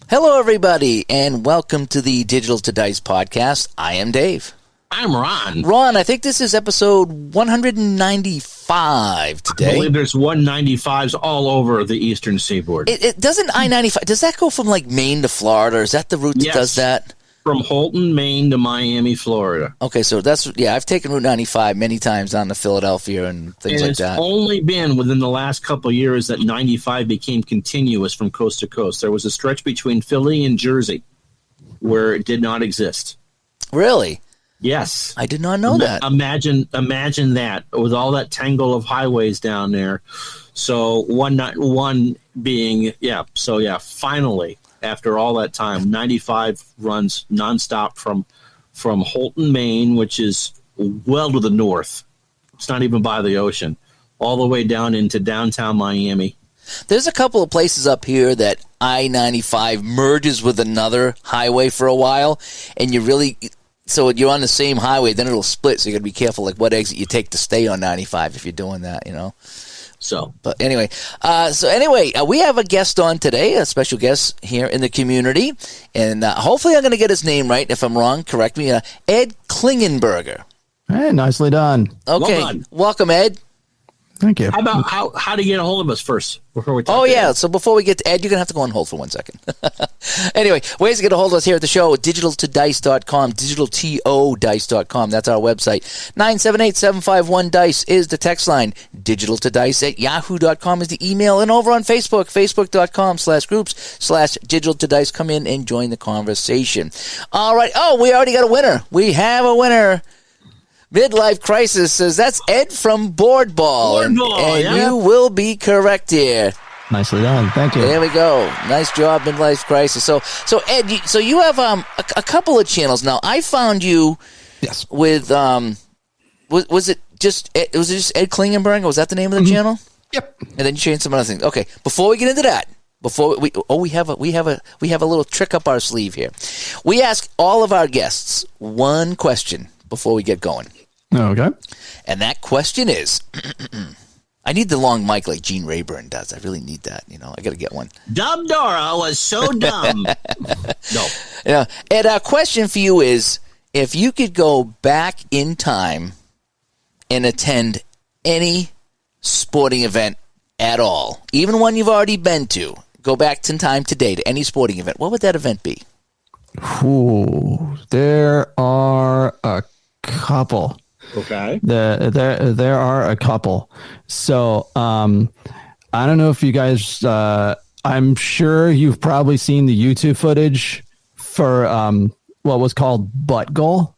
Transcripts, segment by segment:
Hello, everybody, and welcome to the Digital to Dice podcast. I am Dave. I'm Ron. Ron, I think this is episode 195 today. I believe there's 195s all over the eastern seaboard. It doesn't I-95, does that go from like Maine to Florida, or is that the route that does that? From Holton, Maine to Miami, Florida. Okay, so I've taken Route 95 many times down to Philadelphia and things like that. It's only been within the last couple of years that 95 became continuous from coast to coast. There was a stretch between Philly and Jersey where it did not exist. Really? Yes. I did not know that. Imagine that with all that tangle of highways down there. So one being, finally, after all that time, 95 runs nonstop from Holton, Maine, which is well to the north. It's not even by the ocean, all the way down into downtown Miami. There's a couple of places up here that I-95 merges with another highway for a while, and so you're on the same highway, then it'll split, so you got to be careful like what exit you take to stay on 95 if you're doing that, you know. But anyway, we have a guest on today, a special guest here in the community, and hopefully I'm going to get his name right. If I'm wrong, correct me. Ed Klingenberger. Hey, nicely done. Okay, well done. Welcome, Ed. Thank you. How about how to get a hold of us first before we talk? Oh, yeah. So before we get to Ed, you're going to have to go on hold for 1 second. Anyway, ways to get a hold of us here at the show, digitaltodice.com, digitaltodice.com. That's our website. 978-751-DICE is the text line. digitaltodice@yahoo.com is the email. And over on Facebook, facebook.com/groups/digitaltodice. Come in and join the conversation. All right. Oh, we already got a winner. We have a winner. Midlife Crisis says that's Ed from Boardball. And you will be correct here. Nicely done. Thank you. There we go. Nice job, Midlife Crisis. So Ed, you have a couple of channels now. I found you. Yes. With was it just Ed Klingenberger? Was that the name of the channel? Yep. And then you changed some other things. Okay. Before we get into that, we have a little trick up our sleeve here. We ask all of our guests one question before we get going. Okay. And that question is, I need the long mic like Gene Rayburn does. I really need that. You know, I got to get one. Dumb Dora was so dumb. No. And our question for you is, if you could go back in time and attend any sporting event at all, even one you've already been to, go back in time today to any sporting event, what would that event be? Ooh, there are a couple. Okay. There are a couple. So I don't know if you guys. I'm sure you've probably seen the YouTube footage for what was called butt goal.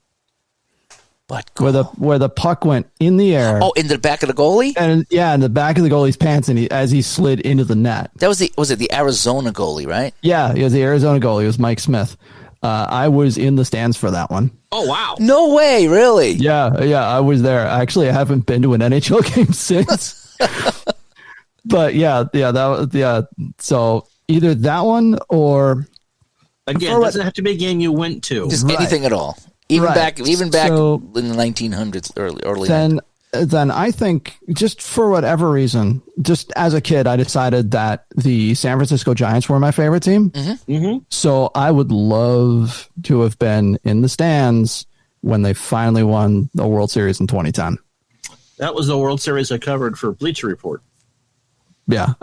Butt goal. Where the puck went in the air. Oh, in the back of the goalie? And in the back of the goalie's pants, and as he slid into the net. That was it the Arizona goalie, right? Yeah, it was the Arizona goalie. It was Mike Smith. I was in the stands for that one. Oh, wow. No way, really? Yeah, I was there. Actually, I haven't been to an NHL game since. But so either that one or again, it doesn't have to be a game you went to. Just anything at all. Even back so, in the 1900s, early. Then I think just for whatever reason, just as a kid, I decided that the San Francisco Giants were my favorite team. Mm-hmm. Mm-hmm. So I would love to have been in the stands when they finally won the World Series in 2010. That was the World Series I covered for Bleacher Report. Yeah.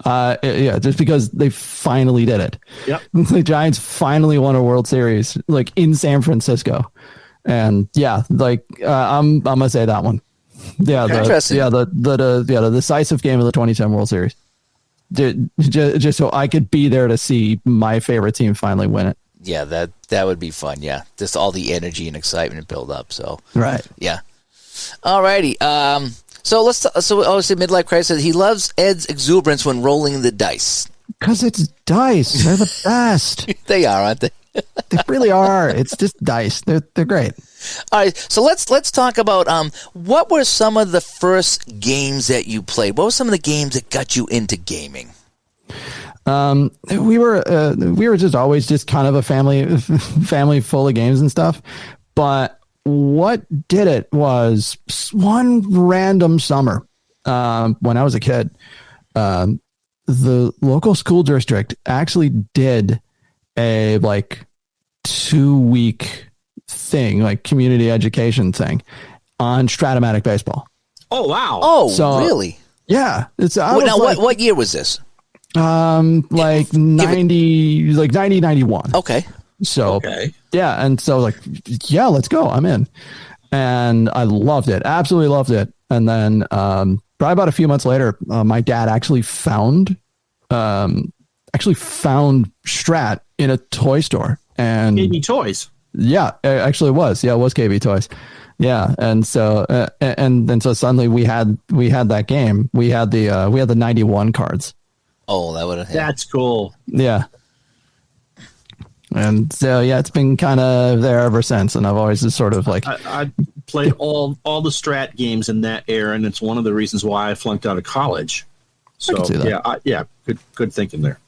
Just because they finally did it. Yep. The Giants finally won a World Series, like in San Francisco. And I'm going to say that one. Yeah, the decisive game of the 2010 World Series. Just so I could be there to see my favorite team finally win it. Yeah, that would be fun. Yeah, just all the energy and excitement build up. So right. Yeah. Alrighty. So obviously Midlife Crisis. He loves Ed's exuberance when rolling the dice. Because it's dice. They're the best. They are, aren't they? They really are. It's just dice. They're great. All right, so let's talk about what were some of the first games that you played? What were some of the games that got you into gaming? We were just always just kind of a family full of games and stuff. But what did it was one random summer when I was a kid, the local school district actually did a like 2-week thing, like community education thing on Stratomatic baseball. Oh wow! Oh, so, really? Yeah. What year was this? Like 90, like 90, 91. Okay. So yeah, and so like, yeah, let's go. I'm in, and I loved it. Absolutely loved it. And then probably about a few months later, my dad actually found Strat in a toy store, and KB Toys. Yeah, actually it was. Yeah, it was KB Toys. Yeah, and so and so suddenly we had that game. We had the 91 cards. Oh, that would have. That's cool. Yeah. And so yeah, it's been kind of there ever since, and I've always just sort of like I played all the Strat games in that era, and it's one of the reasons why I flunked out of college. So yeah, good thinking there.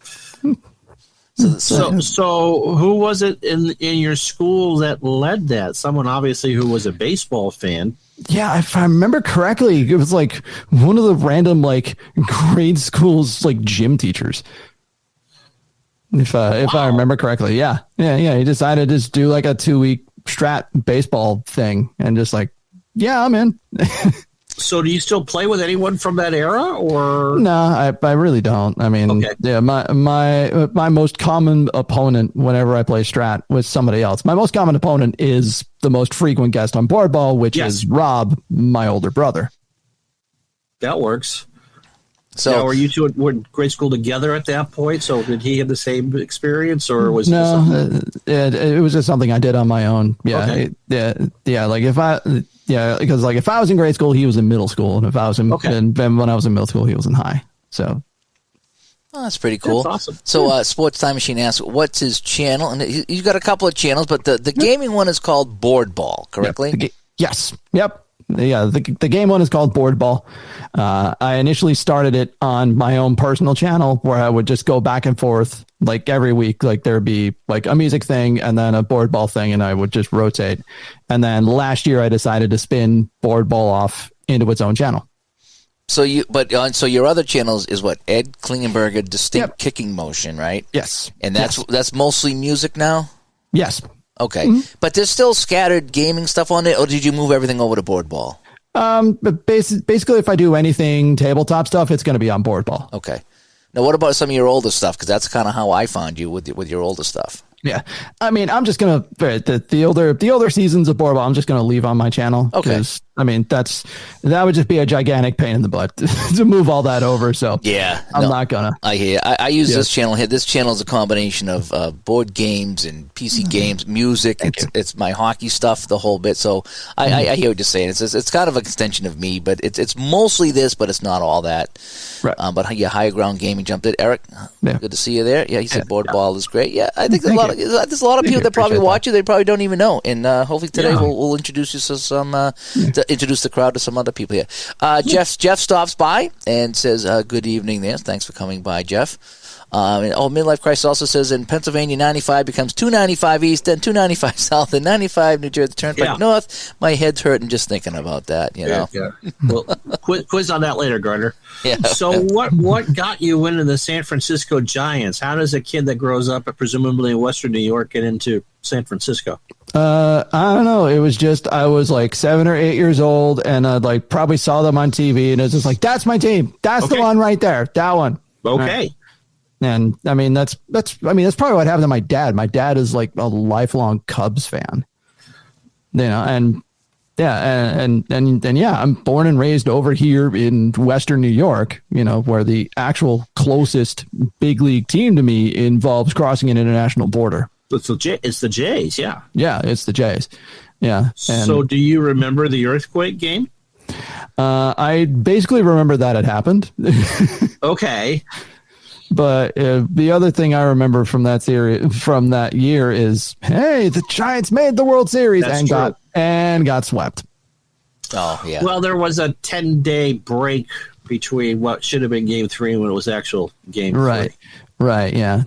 So who was it in your school that led that? Someone obviously who was a baseball fan. Yeah, if I remember correctly, it was like one of the random like grade schools like gym teachers. If I remember correctly, yeah. He decided to just do like a 2-week Strat baseball thing, and just like, yeah, I'm in. So do you still play with anyone from that era, or no? I really don't. I mean, yeah, my most common opponent whenever I play Strat with somebody else, my most common opponent is the most frequent guest on Boardball, which is Rob, my older brother. That works. So now, were you two were in grade school together at that point? So did he have the same experience, or was it was just something I did on my own? Yeah, because like if I was in grade school, he was in middle school, and if I was in and when I was in middle school, he was in high. So that's pretty cool. That's awesome. So Sports Time Machine asks, what's his channel? And he's got a couple of channels, but the gaming one is called Boardball, correctly? Yes. Yep. Yeah, the game one is called Boardball. I initially started it on my own personal channel where I would just go back and forth like every week. Like there'd be like a music thing and then a Boardball thing, and I would just rotate. And then last year I decided to spin Boardball off into its own channel. So your other channels is what? Ed Klingenberger Distinct Kicking Motion, right? Yes. And that's mostly music now? Yes. Okay, but there's still scattered gaming stuff on it, or did you move everything over to Boardball? But basically, if I do anything tabletop stuff, it's going to be on Boardball. Okay. Now, what about some of your older stuff? Because that's kind of how I found you with your older stuff. Yeah, I mean, I'm just gonna the older seasons of Boardball, I'm just gonna leave on my channel. Okay. I mean, that would just be a gigantic pain in the butt to move all that over. So yeah, I'm not gonna. I hear. I use this channel here. This channel is a combination of board games and PC games, music. It's my hockey stuff, the whole bit. So I hear what you're saying. It's kind of an extension of me, but it's mostly this, but it's not all that. Right. But yeah, Higher Ground Gaming jumped in. Eric, good to see you there. Yeah, he said Boardball is great. Yeah, I think there's a lot of people that probably watch you. They probably don't even know. And hopefully today we'll introduce you to some, to introduce the crowd to some other people here. Jeff stops by and says, good evening there. Thanks for coming by, Jeff. Midlife Crisis also says in Pennsylvania, 95 becomes 295 East, then 295 South, and 95 New Jersey Turnpike North. My head's hurting just thinking about that, you know. Yeah. Well, quiz on that later, Gardner. Yeah. So what got you into the San Francisco Giants? How does a kid that grows up presumably in Western New York get into San Francisco? I don't know. It was just I was like 7 or 8 years old, and I like probably saw them on TV, and it was just like, that's my team. That's the one right there. That one. Okay. And I mean, that's probably what happened to my dad. My dad is like a lifelong Cubs fan, you know, and I'm born and raised over here in Western New York, you know, where the actual closest big league team to me involves crossing an international border. It's the Jays. Yeah. Yeah. It's the Jays. Yeah. And so do you remember the earthquake game? I basically remember that it happened. Okay. But the other thing I remember from that year is, hey, the Giants made the World Series and got swept. Oh yeah. Well, there was a 10-day break between what should have been Game 3 and when it was actual Game 3. Right. Yeah.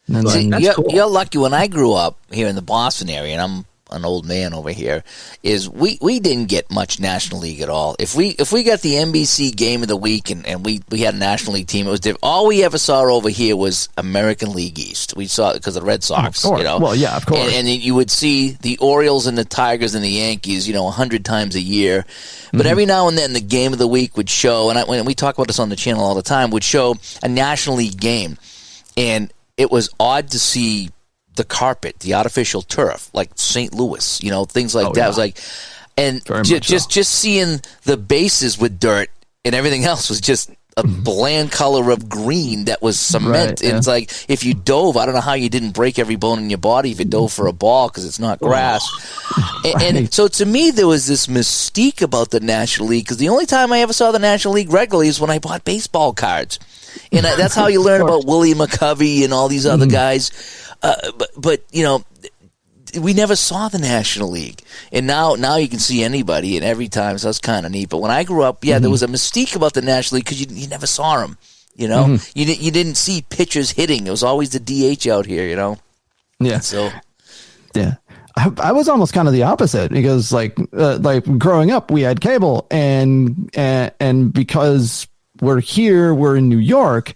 Cool. You're lucky. When I grew up here in the Boston area, and an old man over here, is we didn't get much National League at all. If we got the NBC Game of the Week and we had a National League team, it was different. All we ever saw over here was American League East. We saw it because of the Red Sox, Of course. Well, yeah, of course. And you would see the Orioles and the Tigers and the Yankees, 100 times a year. But every now and then the Game of the Week would show, and when we talk about this on the channel all the time, would show a National League game. And it was odd to see the carpet, the artificial turf, like St. Louis, things like that. Yeah. It was like, and just seeing the bases with dirt and everything else was just a bland color of green that was cement. Right, yeah. And it's like, if you dove, I don't know how you didn't break every bone in your body if you dove for a ball because it's not grass. And so to me, there was this mystique about the National League because the only time I ever saw the National League regularly is when I bought baseball cards. And that's how you learn about Willie McCovey and all these other guys. But we never saw the National League, and now you can see anybody and every time, so that's kind of neat. But when I grew up, there was a mystique about the National League because you never saw them. You didn't see pitchers hitting. It was always the DH out here. Yeah. So yeah. I was almost kind of the opposite because like growing up, we had cable and because we're in New York,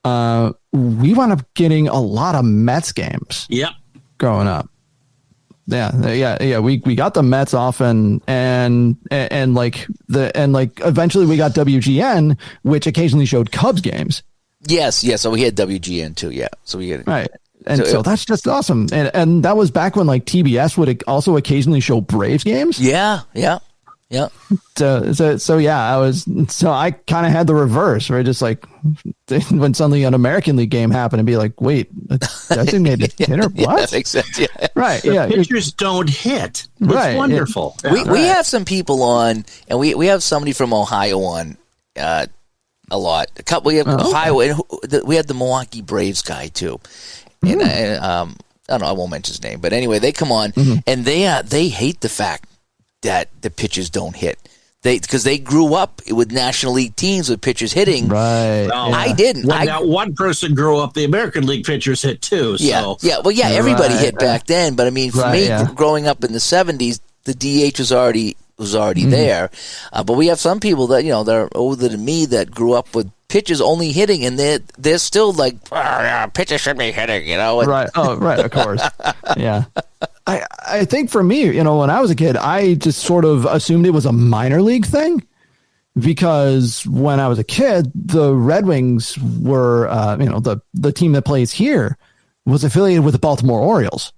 we wound up getting a lot of Mets games. Yep. Growing up. Yeah. We got the Mets often and eventually we got WGN, which occasionally showed Cubs games. Yes. So we had WGN too. Yeah. So we had right. And so that's just awesome. And that was back when like TBS would also occasionally show Braves games. Yeah. So I kind of had the reverse, right? Just like when suddenly an American League game happened and be like, wait, designated hitter, what? Yeah, that makes sense. Yeah. Right. The pitchers don't hit. It's wonderful. We have some people on, and we have somebody from Ohio on a lot. A couple. We have Ohio, and we had the Milwaukee Braves guy too. And I don't know. I won't mention his name, but anyway, they come on and they hate the fact that the pitchers don't hit. Because they grew up with National League teams with pitchers hitting. Right. Well, I didn't. That one person grew up, the American League pitchers hit too. So. Yeah. Well, everybody hit back then. But I mean, for me, growing up in the 70s, the DH was already there. But we have some people that that are older than me that grew up with pitchers only hitting, and they're still like, pitchers should be hitting, Right. Oh, right. Of course. Yeah. I think for me, when I was a kid, I just sort of assumed it was a minor league thing because when I was a kid, the Red Wings were, the team that plays here was affiliated with the Baltimore Orioles.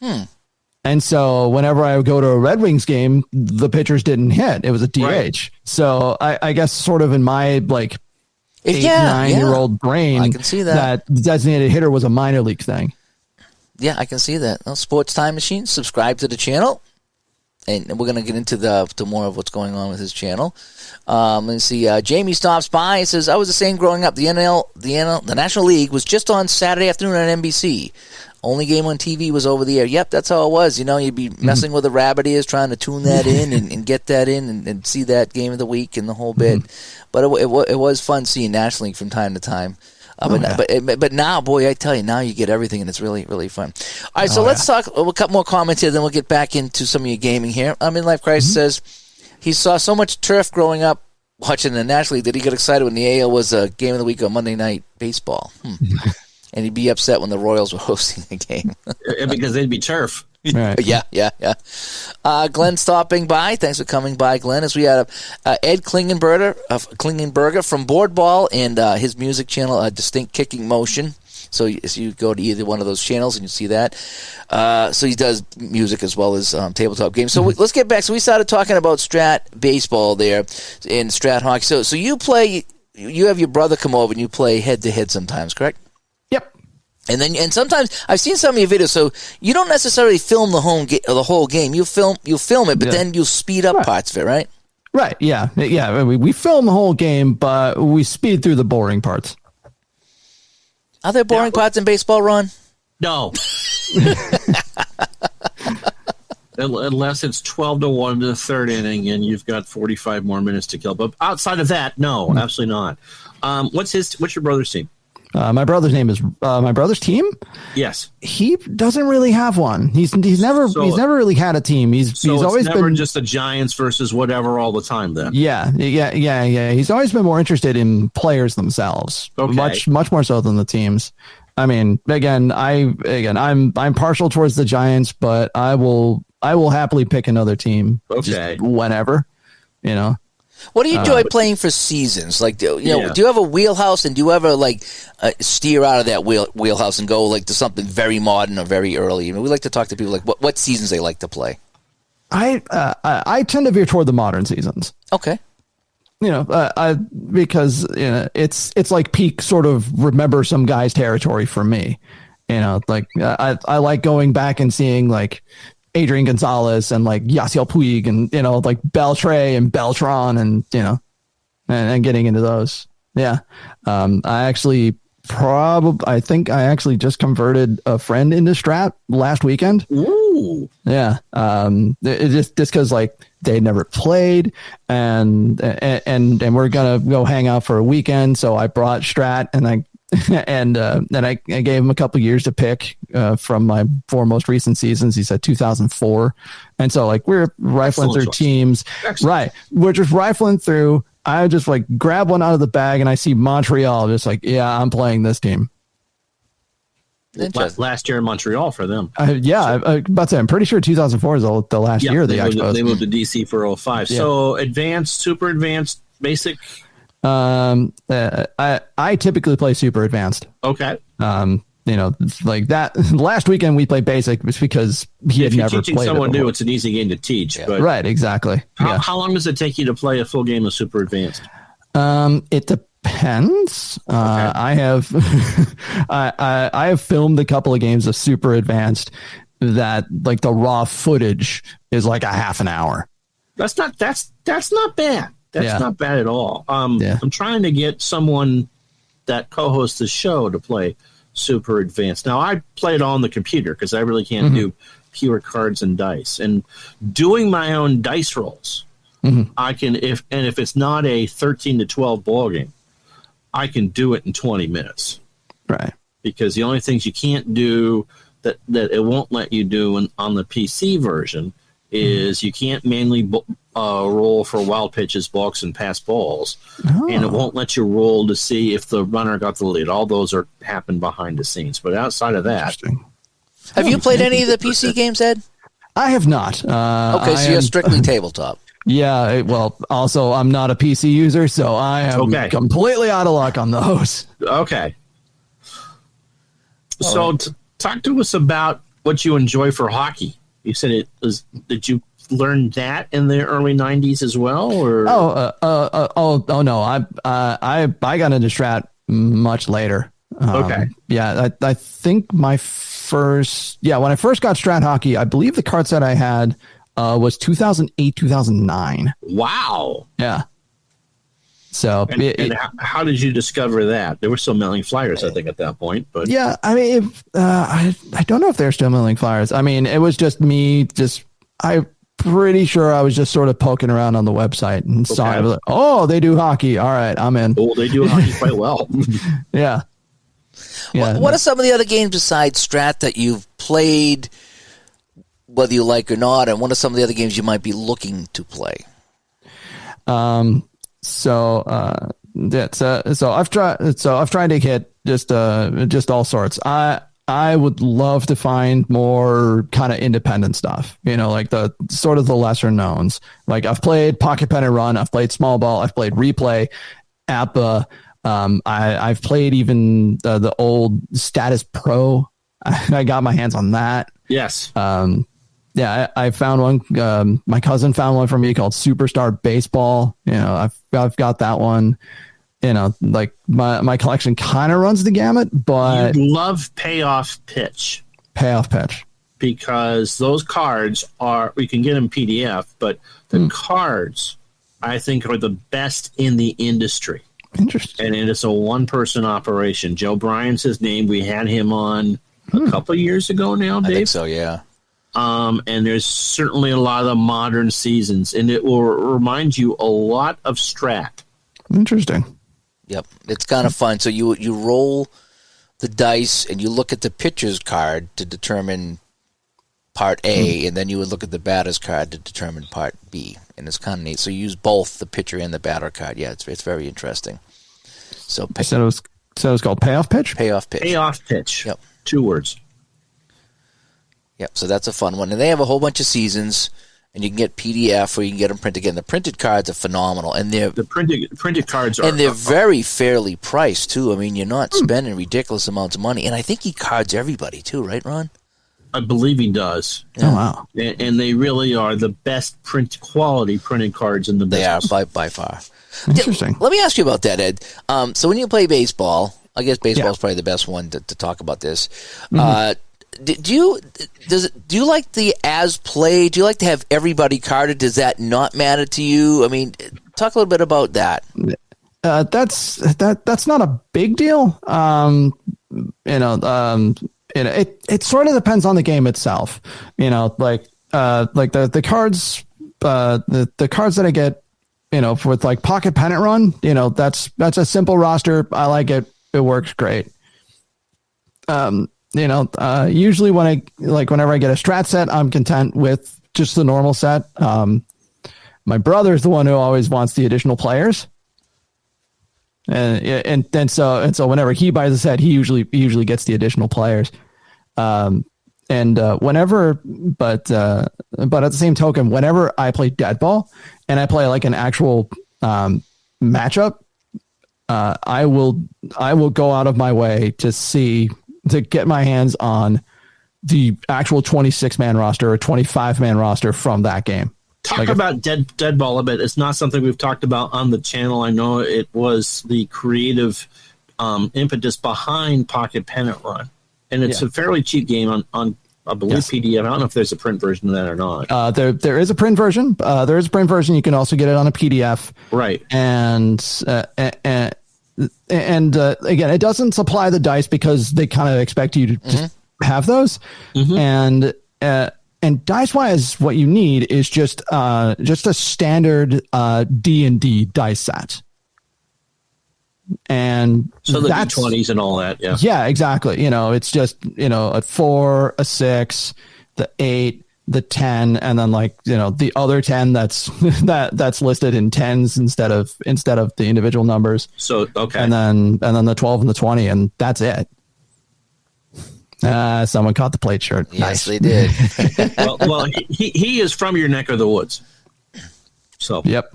And so whenever I would go to a Red Wings game, the pitchers didn't hit. It was a DH. Right. So I guess sort of in my 9-year-old brain, I can see that designated hitter was a minor league thing. Yeah, I can see that. Well, Sports Time Machine, subscribe to the channel, and we're going to get into to more of what's going on with his channel. Let's see. Jamie stops by and says, "I was the same growing up. The National League was just on Saturday afternoon on NBC. Only game on TV was over the air." Yep, that's how it was. You'd be messing with the rabbit ears, trying to tune that in and get that in and see that game of the week and the whole bit. But it was fun seeing National League from time to time. But now, boy, I tell you, now you get everything, and it's really, really fun. All right, so let's talk. We'll cut more comments here, then we'll get back into some of your gaming here. Midlife Crisis says he saw so much turf growing up watching the National League that he got excited when the AL was a game of the week on Monday Night Baseball. And he'd be upset when the Royals were hosting the game. Because they'd be turf. Right. Yeah. Glenn stopping by. Thanks for coming by, Glenn. As we had Ed Klingenberger from Boardball and his music channel, Distinct Kicking Motion. So you go to either one of those channels and you see that. So he does music as well as tabletop games. So let's get back. So we started talking about Strat Baseball there and Strat Hockey. So you play. You have your brother come over and you play head-to-head sometimes, correct? Yep. And sometimes I've seen some of your videos, so you don't necessarily film the whole game. You film it, but then you speed up parts of it, right? Right. Yeah. We film the whole game, but we speed through the boring parts. Are there boring parts in baseball, Ron? No. Unless it's 12-1 in the third inning and you've got 45 more minutes to kill. But outside of that, no, absolutely not. What's your brother's team? My brother's team. Yes, he doesn't really have one. He's never really had a team. He's always never been just the Giants versus whatever all the time. Then yeah. He's always been more interested in players themselves, much more so than the teams. I mean, I'm partial towards the Giants, but I will happily pick another team. Okay, whenever, you know. What do you enjoy playing for seasons? Like, do you have a wheelhouse, and do you ever steer out of that wheelhouse and go to something very modern or very early? I mean, we like to talk to people what seasons they like to play. I tend to veer toward the modern seasons. Okay. Because it's like peak sort of remember some guy's territory for me. I like going back and seeing Adrian Gonzalez and Yasiel Puig and Beltre and Beltran and and getting into those. Yeah. I think I actually just converted a friend into Strat last weekend. Ooh. Yeah. It just because they never played and we're gonna go hang out for a weekend. So I brought Strat and then I gave him a couple years to pick from my 4 most recent seasons. He said 2004, and so we're rifling through teams. Excellent. Right? We're just rifling through. I just grab one out of the bag, and I see Montreal. Just I'm playing this team. Last year in Montreal for them. I'm pretty sure 2004 is the last year of the Expos. They moved to DC for 05. Yeah. So advanced, super advanced, basic. I typically play super advanced. Okay. That last weekend we played basic just because he had never played. Teaching someone new, it's an easy game to teach. Yeah. But right, exactly. How long does it take you to play a full game of super advanced? It depends. Okay. I have filmed a couple of games of super advanced that the raw footage is a half an hour. That's not bad. That's not bad at all. I'm trying to get someone that co-hosts the show to play super advanced. Now, I play it on the computer because I really can't do pure cards and dice. And doing my own dice rolls, I can, if it's not a 13 to 12 ball game, I can do it in 20 minutes. Right. Because the only things you can't do that it won't let you do on the PC version is you can't manually roll for wild pitches, balks, and pass balls, and it won't let you roll to see if the runner got the lead. All those happen behind the scenes. But outside of that, have you played any of the PC games, Ed? I have not. Okay, so you're strictly tabletop. Yeah, well, also I'm not a PC user, so I am completely out of luck on those. Okay. So talk to us about what you enjoy for hockey. You said did you learn that in the early 90s as well? Or? Oh no. I got into Strat much later. Okay. Yeah, I think when I first got Strat hockey, I believe the card set I had was 2008, 2009. Wow. Yeah. So, how did you discover that? There were still mailing flyers, I think, at that point. But yeah, I mean, I don't know if they're still mailing flyers. I mean, it was just me. I'm pretty sure I was just sort of poking around on the website and saw it. Like, oh, they do hockey. All right, I'm in. Oh, they do hockey quite well. Yeah. What are some of the other games besides Strat that you've played, whether you like or not, and what are some of the other games you might be looking to play? So I've tried to hit just all sorts. I would love to find more kind of independent stuff, the sort of the lesser knowns. I've played Pocket Pen and Run, I've played Small Ball, I've played Replay, APBA. I've played even the old Status Pro. I got my hands on that. Yes. Yeah, I found one. My cousin found one for me called Superstar Baseball. I've got that one. My collection kind of runs the gamut, but you love Payoff Pitch. Payoff Pitch. Because those cards we can get them PDF, but the cards I think are the best in the industry. Interesting. And it is a one-person operation. Joe Bryan's his name. We had him on a couple of years ago now, Dave. I think so, yeah. And there's certainly a lot of the modern seasons, and it will remind you a lot of Strat. Interesting. Yep, it's kind of fun. So you roll the dice and you look at the pitcher's card to determine part A, and then you would look at the batter's card to determine part B. And it's kind of neat. So you use both the pitcher and the batter card. Yeah, it's very interesting. So it was called Payoff Pitch? Payoff Pitch. Payoff Pitch. Yep. 2 words. Yep, so that's a fun one. And they have a whole bunch of seasons, and you can get PDF or you can get them printed again. The printed cards are phenomenal. And the printed cards are... And they're very fairly priced, too. I mean, you're not spending ridiculous amounts of money. And I think he cards everybody, too, right, Ron? I believe he does. Yeah. Oh, wow. And they really are the best quality printed cards in the business. They are, by far. Interesting. Let me ask you about that, Ed. So when you play baseball, I guess baseball is probably the best one to talk about this. Do you like the as play? Do you like to have everybody carded? Does that not matter to you? I mean, talk a little bit about that. That's not a big deal. It sort of depends on the game itself. Like the cards, the cards that I get, with like Pocket Pennant Run, that's a simple roster. I like it. It works great. Usually whenever I get a strat set, I'm content with just the normal set. My brother's the one who always wants the additional players. And so whenever he buys a set, he usually gets the additional players. But at the same token, whenever I play dead ball and I play like an actual matchup, I will go out of my way to get my hands on the actual 26-man roster or 25-man roster from that game. Talk about dead ball a bit. It's not something we've talked about on the channel. I know it was the creative impetus behind Pocket Pennant Run. And it's a fairly cheap game on I believe, PDF. I don't know if there's a print version of that or not. There is a print version. There is a print version. You can also get it on a PDF. Right. And again, it doesn't supply the dice because they kind of expect you to just have those. And dice-wise, what you need is just a standard D&D dice set. And so the D20s and all that, yeah, exactly. It's just a 4, a 6, the 8, the 10, and then the other 10 that's listed in tens instead of the individual numbers. So okay, and then the 12 and the 20, and that's it. Someone caught the plate shirt. Yes, nice. They did. well, he is from your neck of the woods. So yep.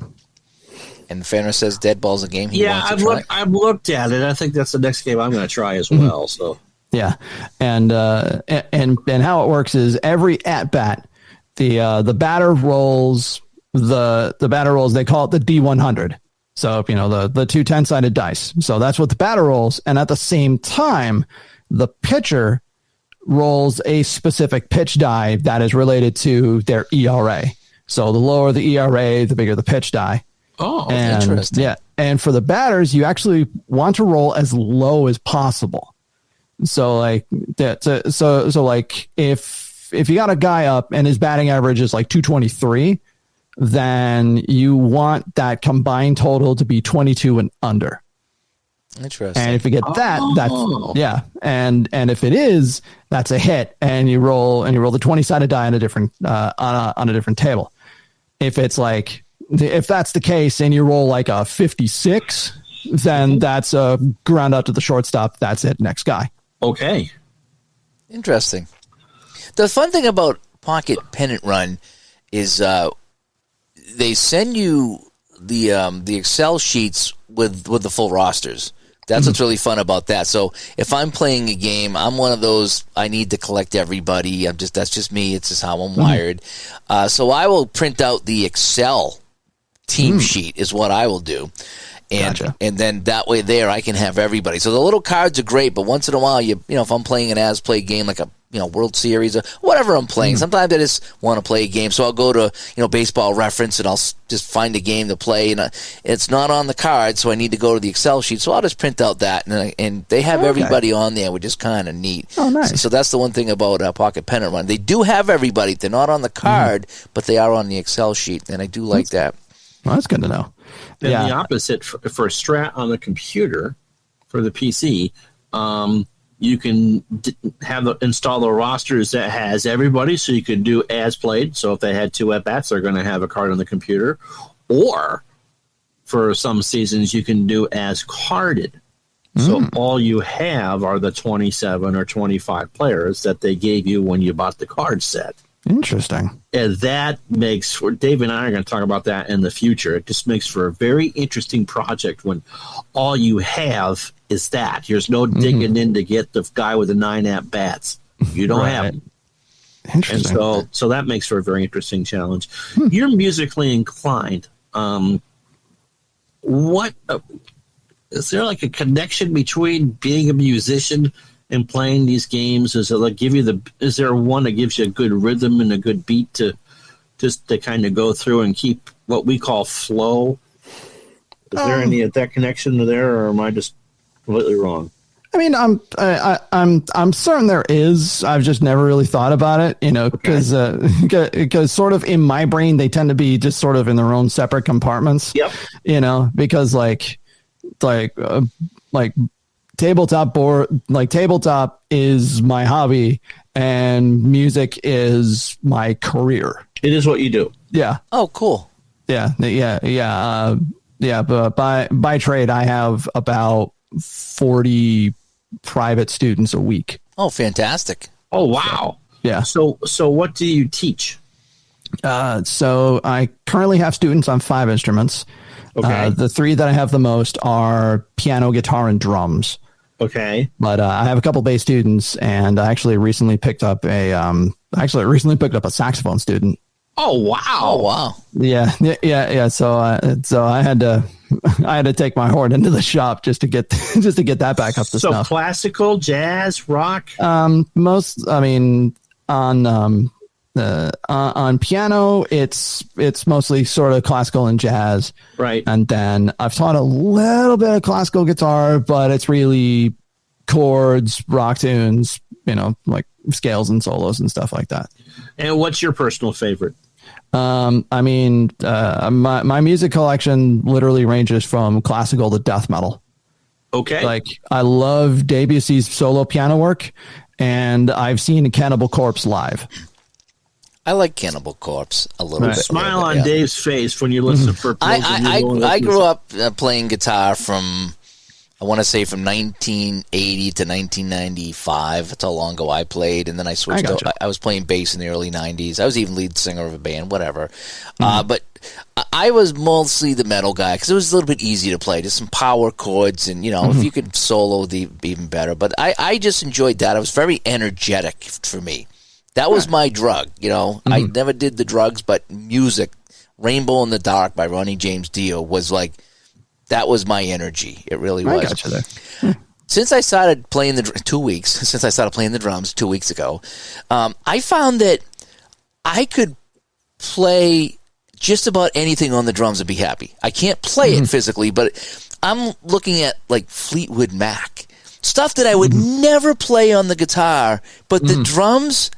And Fanner says Dead Ball's a game he wants to try. I've looked at it. I think that's the next game I'm going to try as well. So yeah, and how it works is every at bat, the batter rolls the batter rolls. They call it the D100. So the 2 10-sided dice. So that's what the batter rolls, and at the same time, the pitcher rolls a specific pitch die that is related to their ERA. So the lower the ERA, the bigger the pitch die. Oh, interesting. Yeah, and for the batters, you actually want to roll as low as possible. So like that. So like if you got a guy up and his batting average is like 223, then you want that combined total to be 22 and under. Interesting. And if you get that, that's and if it is, that's a hit, and you roll the 20-sided die on a different on a different table. If it's like if that's the case and you roll like a 56, then that's a ground out to the shortstop. That's it. Next guy. Okay. Interesting. The fun thing about Pocket Pennant Run is they send you the Excel sheets with the full rosters. That's what's really fun about that. So if I'm playing a game, I'm one of those, I need to collect everybody. That's just me. It's just how I'm wired. So I will print out the Excel team sheet is what I will do. And and then that way there I can have everybody. So the little cards are great, but once in a while if I'm playing an as-play game like a World Series or whatever I'm playing, sometimes I just want to play a game. So I'll go to Baseball Reference and I'll just find a game to play, and it's not on the card, so I need to go to the Excel sheet. So I'll just print out that, and they have everybody on there, which is kind of neat. Oh, nice. So that's the one thing about Pocket Pennant Run. They do have everybody. They're not on the card, but they are on the Excel sheet, and I do like that. Well, that's good to know. Then the opposite for Strat on the computer, for the PC, You can install the rosters that has everybody, so you can do as played. So if they had 2 at-bats, they're going to have a card on the computer. Or for some seasons, you can do as carded. So all you have are the 27 or 25 players that they gave you when you bought the card set. Interesting. And that makes, Dave and I are going to talk about that in the future. It just makes for a very interesting project when all you have is that. There's no digging in to get the guy with the 9 at-bats. You don't have them. Interesting. And so that makes for a very interesting challenge. You're musically inclined. What is there like a connection between being a musician and playing these games? Is it like is there one that gives you a good rhythm and a good beat to just to kind of go through and keep what we call flow? Is there any of that connection there, or am I just completely wrong? I mean, I'm certain there is. I've just never really thought about it, because sort of in my brain they tend to be just sort of in their own separate compartments. Yep. Because like tabletop is my hobby and music is my career. It is what you do. Yeah. Oh, cool. Yeah. But by trade, I have about 40 private students a week. Oh, fantastic. Oh, wow. Yeah. So what do you teach? So I currently have students on 5 instruments. Okay. The 3 that I have the most are piano, guitar, and drums. Okay. But I have a couple bass students, and I actually recently picked up a saxophone student. Oh, wow. Oh, wow. Yeah. So I had to take my horn into the shop just to get that back up to snuff. So classical, jazz, rock. On piano, it's mostly sort of classical and jazz, right? And then I've taught a little bit of classical guitar, but it's really chords, rock tunes, like scales and solos and stuff like that. And what's your personal favorite? My music collection literally ranges from classical to death metal. Okay. Like I love Debussy's solo piano work, and I've seen Cannibal Corpse live. I like Cannibal Corpse a little bit. Smile on Dave's face when you listen for. I grew up playing guitar from, I want to say from 1980 to 1995. That's how long ago I played, and then I switched. I was playing bass in the early 90s. I was even lead singer of a band, whatever. But I was mostly the metal guy because it was a little bit easy to play, just some power chords, and if you could solo, even better. But I just enjoyed that. It was very energetic for me. That was my drug, I never did the drugs, but music, Rainbow in the Dark by Ronnie James Dio was like, that was my energy. It really was. I got you there. Since I started playing since I started playing the drums 2 weeks ago, I found that I could play just about anything on the drums and be happy. I can't play it physically, but I'm looking at like Fleetwood Mac, stuff that I would never play on the guitar, but the drums.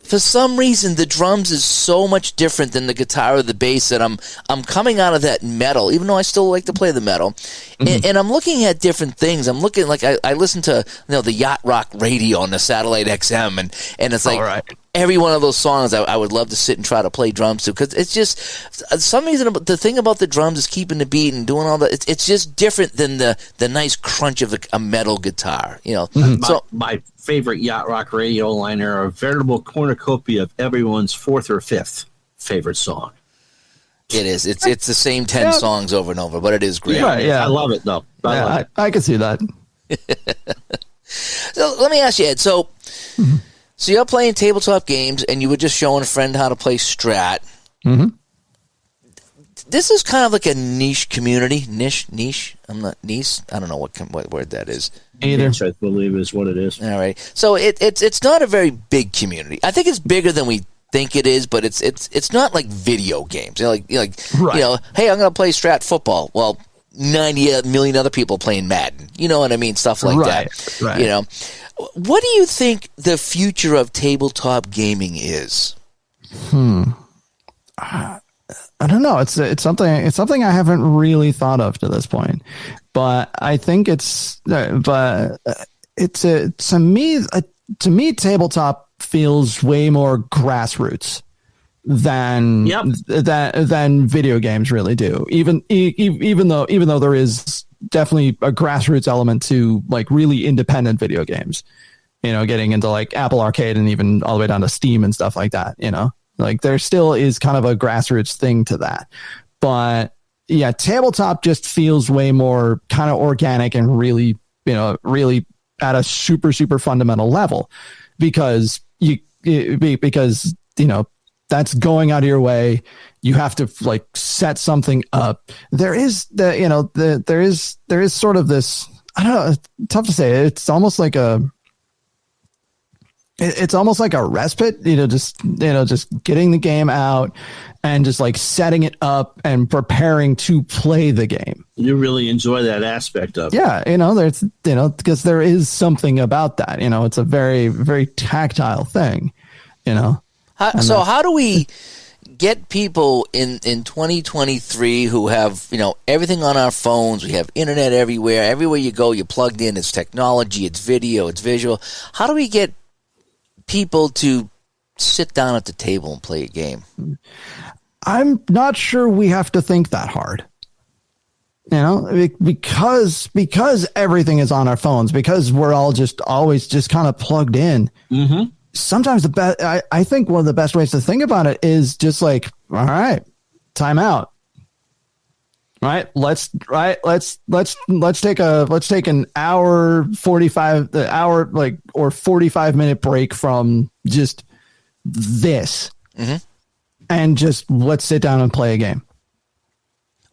For some reason, the drums is so much different than the guitar or the bass that I'm coming out of that metal, even though I still like to play the metal. And I'm looking at different things. I'm looking like I listen to the yacht rock radio on the satellite XM, and it's like every one of those songs I would love to sit and try to play drums to, because it's just some reason the thing about the drums is keeping the beat and doing all that. It's just different than the nice crunch of a metal guitar. So my favorite yacht rock radio liner, a veritable cornucopia of everyone's 4th or 5th favorite song. It is. It's the same 10 songs over and over, but it is great. Yeah. I love it though. I can see that. So let me ask you, Ed. So you're playing tabletop games, and you were just showing a friend how to play Strat. This is kind of like a niche community. Niche. I'm not niche. I don't know what word that is. Either, I believe, is what it is. All right. So it's not a very big community. I think it's bigger than we think it is, but it's not like video games. Hey, I'm going to play Strat football. Well, 90 million other people playing Madden. You know what I mean? Stuff like that. Right. What do you think the future of tabletop gaming is? I don't know. It's something I haven't really thought of to this point, but I think it's to me, tabletop feels way more grassroots than video games really do. Even though there is definitely a grassroots element to like really independent video games, getting into like Apple Arcade and even all the way down to Steam and stuff like that. Like there still is kind of a grassroots thing to that, but yeah, tabletop just feels way more kind of organic and really at a super, super fundamental level, because that's going out of your way. You have to like set something up. There is there is sort of this, I don't know, tough to say. It's almost like a respite, just getting the game out and just like setting it up and preparing to play the game. You really enjoy that aspect of it. Yeah. There's, because there is something about that, it's a very, very tactile thing, How do we get people in 2023 who have, everything on our phones? We have internet everywhere. Everywhere you go, you're plugged in. It's technology, it's video, it's visual. How do we get people to sit down at the table and play a game? I'm not sure we have to think that hard, because everything is on our phones, because we're all just always just kind of plugged in. Mm-hmm. Sometimes I think one of the best ways to think about it is just like, all right, time out. Let's take an hour 45-minute break from just this, and just let's sit down and play a game.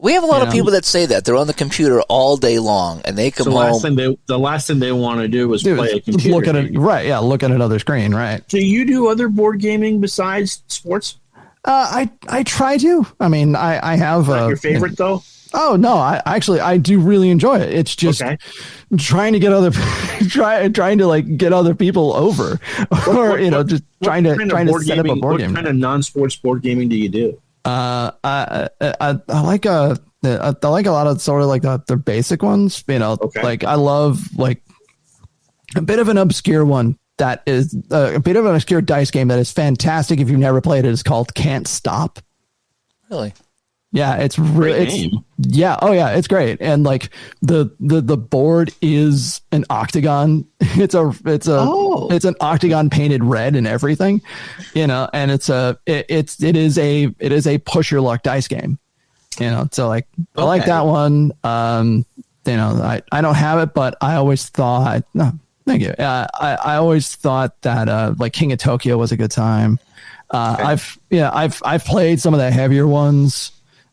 We have a lot of people that say that they're on the computer all day long, and they come home. The last thing they want to do is play a computer. Look at it, right? Yeah, look at another screen, right? Do you do other board gaming besides sports? I try to. I mean, I have your favorite though. Oh no, I do really enjoy it. It's just trying to get trying to like get other people over, or just trying to set up a board game. What kind of non-sports board gaming do you do? I like a lot of sort of like the basic ones. Like I love like a bit of an obscure one that is a bit of an obscure dice game that is fantastic. If you've never played it, it's called Can't Stop. Really? Yeah, it's really it's great. And like the board is an octagon. It's an octagon painted red and everything, and it is a push your luck dice game. So like I like that one. I don't have it, but I always thought thank you. I always thought that like King of Tokyo was a good time. I've played some of the heavier ones.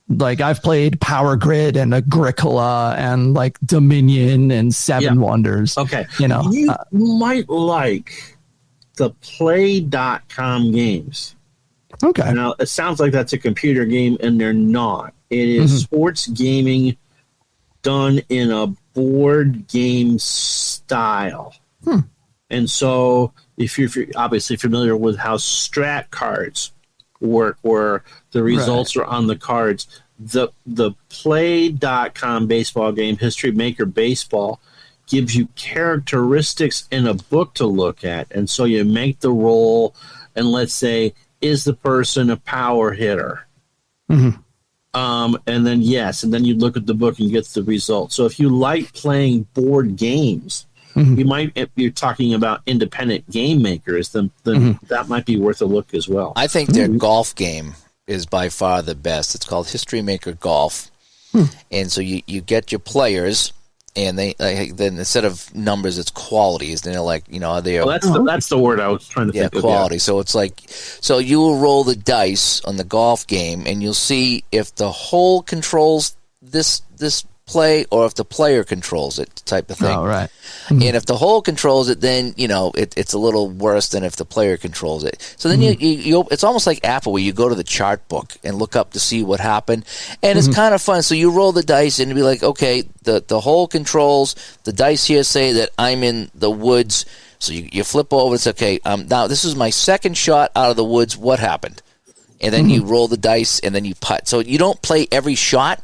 Like I've played Power Grid and Agricola and like Dominion and Seven Wonders. Okay. You might like the Play.com games. Okay. Now it sounds like that's a computer game, and they're not. It is sports gaming done in a board game style. And so if you're obviously familiar with how strat cards work, where the results are on the cards, the Play.com baseball game, History Maker Baseball, gives you characteristics in a book to look at. And so you make the roll, and let's say, is the person a power hitter? And then you look at the book and get the result. So if you like playing board games, if you're talking about independent game makers, then that might be worth a look as well. I think their golf game is by far the best. It's called History Maker Golf. And so you get your players, and they then instead of numbers, it's qualities. And they're like, that's the word I was trying to think of. Quality. So it's like, so you will roll the dice on the golf game, and you'll see if the hole controls this play or if the player controls it, type of thing. Oh, right. And if the hole controls it, then it's a little worse than if the player controls it. So then you it's almost like Apple, where you go to the chart book and look up to see what happened, and it's kind of fun. So you roll the dice and be like, okay, the hole controls, the dice here say that I'm in the woods. So you flip over. It's okay. Now this is my second shot out of the woods. What happened? And then you roll the dice, and then you putt. So you don't play every shot.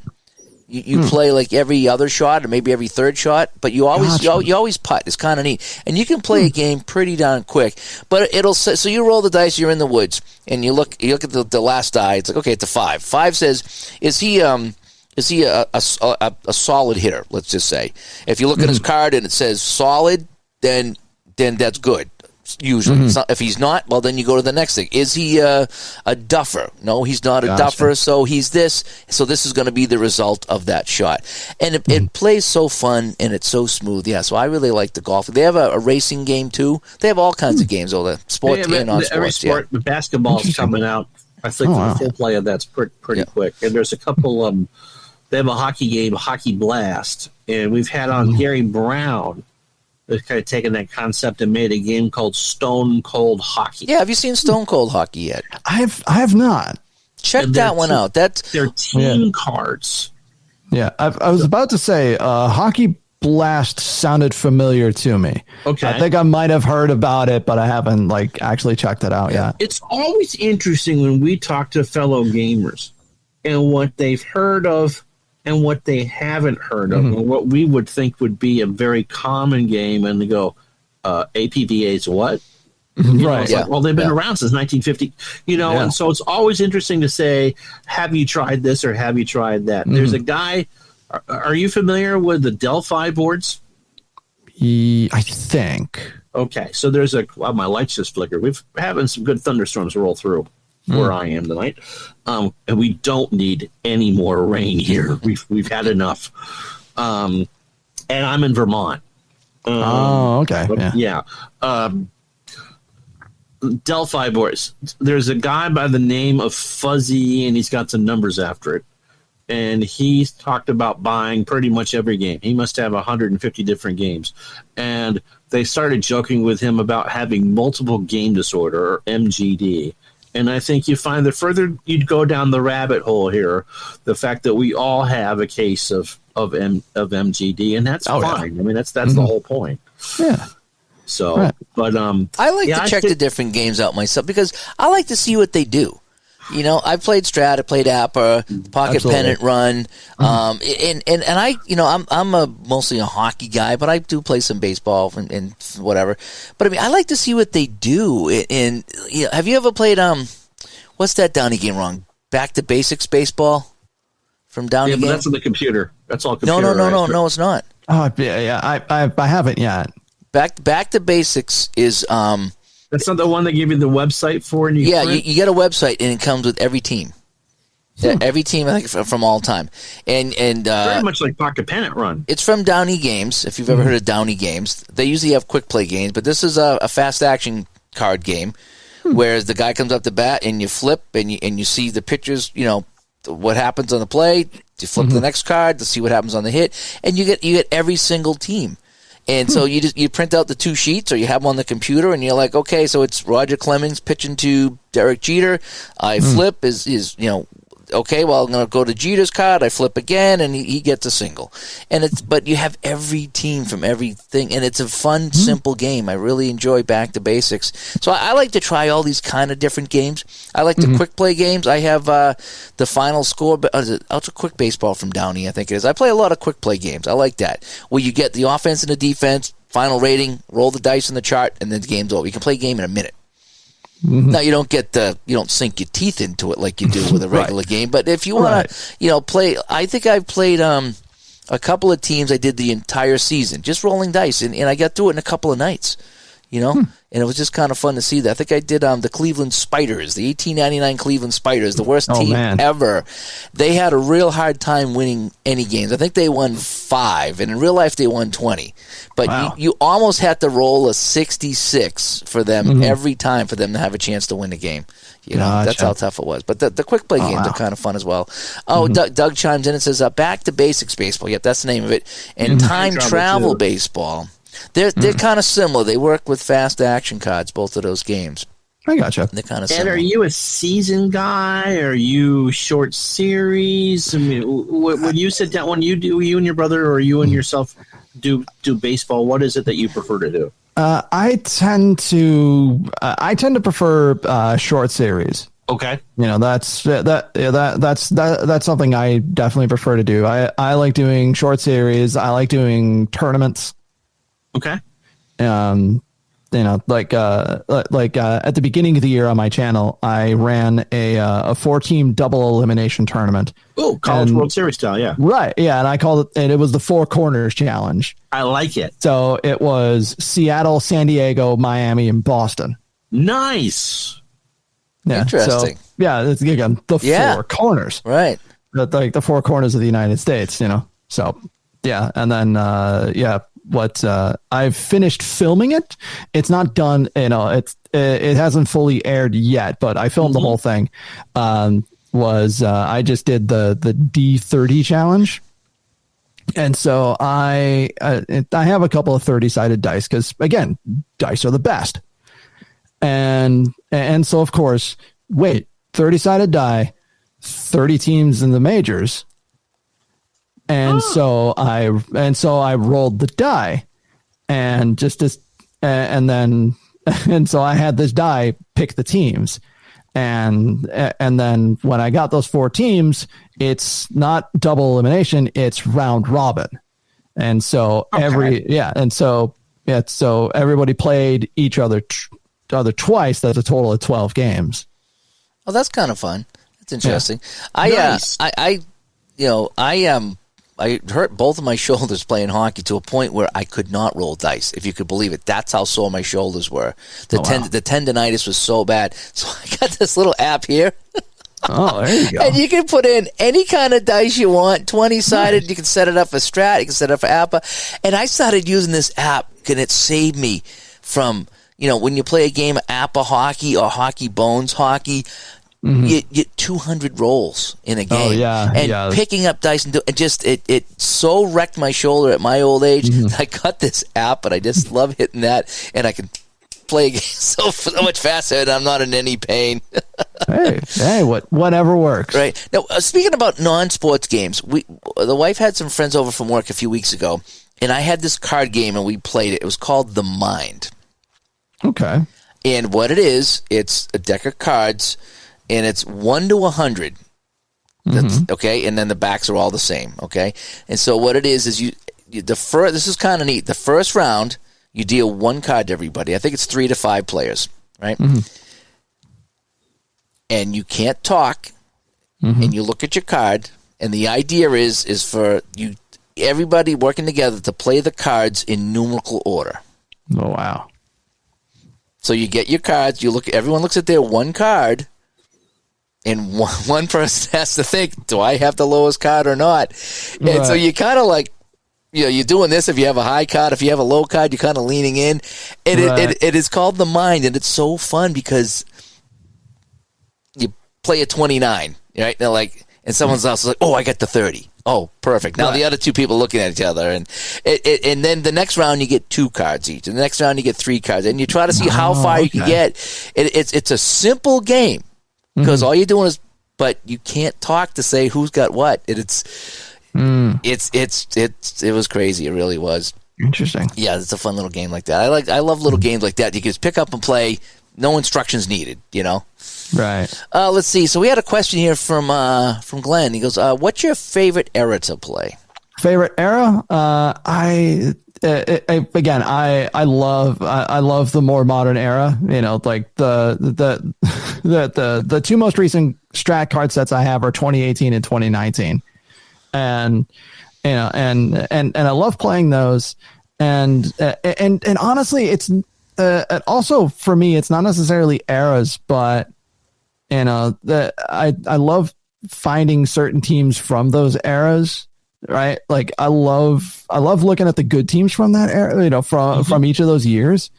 You play like every other shot or maybe every third shot, but you always putt. It's kind of neat, and you can play a game pretty darn quick. But it'll say, so you roll the dice. You're in the woods, and you look at the last die. It's like, okay, it's a 5. 5 says, is he a solid hitter? Let's just say, if you look at his card and it says solid, then that's good. Usually, if he's not, well, then you go to the next thing. Is he a duffer? No, he's not a duffer. So he's this. So this is going to be the result of that shot. And it plays so fun and it's so smooth. Yeah, so I really like the golf. They have a racing game too. They have all kinds of games, all the sports and non-sports. Every sport, the basketball's coming out. I think the full play of that's pretty quick. And there's a couple. They have a hockey game, Hockey Blast, and we've had on Gary Brown. They've kind of taken that concept and made a game called Stone Cold Hockey. Yeah, have you seen Stone Cold Hockey yet? I have not. Check that one out. They're team cards. Yeah, I was about to say Hockey Blast sounded familiar to me. Okay, I think I might have heard about it, but I haven't actually checked it out yet. It's always interesting when we talk to fellow gamers and what they've heard of and what they haven't heard of, and what we would think would be a very common game, and they go, APVA's what? Right. Like, well, they've been around since 1950, and so it's always interesting to say, have you tried this or have you tried that? There's a guy, are you familiar with the Delphi boards? I think. Okay, so there's my lights just flickered. We're having some good thunderstorms roll through where I am tonight, and we don't need any more rain here. We've had enough, and I'm in Vermont. Okay, Delphi boards. There's a guy by the name of Fuzzy, and he's got some numbers after it, and he's talked about buying pretty much every game. He must have 150 different games, and they started joking with him about having multiple game disorder, or MGD. And I think you find the further you'd go down the rabbit hole here, the fact that we all have a case of MGD, and that's fine. Yeah. I mean, that's the whole point. Yeah. So, but I like to check the different games out myself because I like to see what they do. I played Strat, I played Appa, Pocket Pennant Run, and I'm mostly a hockey guy, but I do play some baseball and whatever. But I mean, I like to see what they do. And have you ever played what's that Downey game wrong? Back to Basics baseball from Downey game. But that's on the computer. That's all computer. No, it's not. Oh yeah. I haven't yet. Back to Basics is That's not the one they give you the website for? And you get a website, and it comes with every team. Every team, I think, from all time. And very much like Pocket Pennant Run. It's from Downey Games, if you've ever heard of Downey Games. They usually have quick play games, but this is a fast action card game where the guy comes up to bat, and you flip, and you see the pictures, what happens on the play. You flip the next card to see what happens on the hit, and you get every single team. And so you print out the 2 sheets, or you have them on the computer, and you're like, okay, so it's Roger Clemens pitching to Derek Jeter. I flip okay, well, I'm going to go to Jeter's card. I flip again, and he gets a single. But you have every team from everything, and it's a fun, simple game. I really enjoy Back to Basics. So I like to try all these kind of different games. I like the quick play games. I have the Final Score, Ultra Quick Baseball from Downey, I think it is. I play a lot of quick play games. I like that, where you get the offense and the defense, final rating, roll the dice in the chart, and then the game's over. You can play a game in a minute. Now you don't sink your teeth into it like you do with a regular game. But if you want to, play, I think I've played a couple of teams. I did the entire season just rolling dice, and I got through it in a couple of nights. And it was just kind of fun to see that. I think I did the Cleveland Spiders, the 1899 Cleveland Spiders, the worst team ever. They had a real hard time winning any games. I think they won 5, and in real life they won 20. But you almost had to roll a 66 for them every time for them to have a chance to win the game. That's how tough it was. But the quick play games are kind of fun as well. Doug chimes in and says, Back to Basics Baseball. Yep, that's the name of it. And Time Travel Baseball. They're kind of similar. They work with fast action cards, both of those games. I gotcha. They're kind of similar. And are you a season guy? Are you short series? I mean, when you sit down, when you and your brother, or you and yourself do baseball, what is it that you prefer to do? I tend to prefer short series. Okay. That's something I definitely prefer to do. I like doing short series. I like doing tournaments. Okay. Like at the beginning of the year on my channel, I ran a 4-team double elimination tournament. Oh, College World Series style, yeah. Right, yeah, and I called it, and it was the Four Corners Challenge. I like it. So it was Seattle, San Diego, Miami, and Boston. Nice. Yeah, interesting. So, yeah, it's again the four corners, right? Like the four corners of the United States, So yeah, and then I've finished filming it. It's not done, it hasn't fully aired yet, but I filmed the whole thing. I just did the D30 challenge. And so I have a couple of 30-sided dice because, again, dice are the best. And so, of course, 30-sided die, 30 teams in the majors. And so I rolled the die, and so I had this die pick the teams, and then when I got those 4 teams, it's not double elimination, it's round robin, and so so everybody played each other twice. That's a total of 12 games. Oh, that's kind of fun. That's interesting. Yeah. Nice. I hurt both of my shoulders playing hockey to a point where I could not roll dice, if you could believe it. That's how sore my shoulders were. The tendonitis was so bad. So I got this little app here. Oh, there you go. And you can put in any kind of dice you want, 20-sided. Nice. You can set it up for Strat. You can set it up for APA. And I started using this app, and it saved me from, when you play a game of APA hockey or Hockey Bones hockey, you get 200 rolls in a game. Oh, yeah. And picking up dice and it so wrecked my shoulder at my old age. I got this app, but I just love hitting that, and I can play so much faster, and I'm not in any pain. hey, whatever works. Right. Now, speaking about non-sports games, the wife had some friends over from work a few weeks ago, and I had this card game, and we played it. It was called The Mind. Okay. And what it is, it's a deck of cards, and it's 1 to 100. That's, okay, and then the backs are all the same. Okay, and so what it is this is kind of neat. The first round, you deal 1 card to everybody. I think it's 3 to 5 players, right? And you can't talk, and you look at your card, and the idea is for everybody working together to play the cards in numerical order. Oh, wow. So you get your cards, everyone looks at their 1 card, and one person has to think, do I have the lowest card or not? And so you kind of like, you're doing this if you have a high card. If you have a low card, you're kind of leaning in. And it is called The Mind, and it's so fun because you play a 29, right? Now, and someone's else is like, oh, I got the 30. Oh, perfect. Now the other 2 people looking at each other, and then the next round you get 2 cards each, and the next round you get 3 cards, and you try to see how far you can get. It's a simple game because all you're doing but you can't talk to say who's got what. It was crazy. It really was interesting. Yeah, it's a fun little game like that. I love little games like that. You can just pick up and play. No instructions needed. Right. Let's see. So we had a question here from Glenn. He goes, "What's your favorite era to play?" Favorite era? I love the more modern era. Like the 2 most recent Strat card sets I have are 2018 and 2019, and I love playing those. And honestly, it's also for me, it's not necessarily eras, but I love finding certain teams from those eras, right? Like I love looking at the good teams from that era, from each of those years,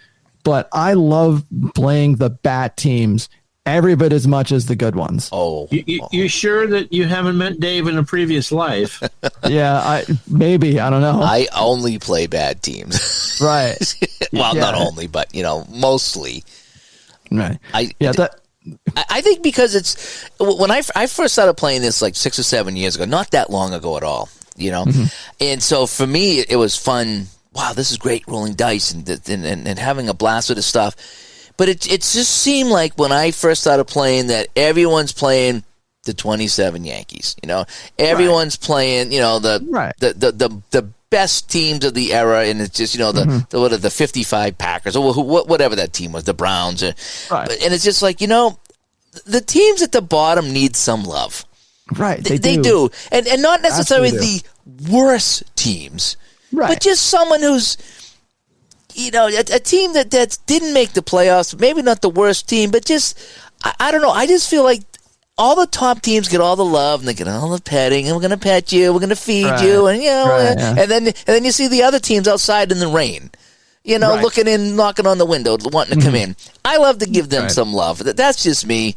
but I love playing the bad teams every bit as much as the good ones. Oh, you sure that you haven't met Dave in a previous life? Yeah, I don't know. I only play bad teams. Right. Well, not only, but mostly. Right. I think because it's when I first started playing this like 6 or 7 years ago, not that long ago at all, and so for me it was fun. Wow, this is great rolling dice and having a blast with this stuff. But it just seemed like when I first started playing that everyone's playing the 27 Yankees. Everyone's playing. The best teams of the era, and it's just the 55 Packers or whatever that team was, the Browns, and it's just like the teams at the bottom need some love. Right, they do, and not necessarily the worst teams, but just someone who's a team that didn't make the playoffs, maybe not the worst team, but just I don't know. I just feel like all the top teams get all the love and they get all the petting, and we're going to pet you, we're going to feed you, and and then you see the other teams outside in the rain, looking in, knocking on the window, wanting to come in. I love to give them some love. That's just me.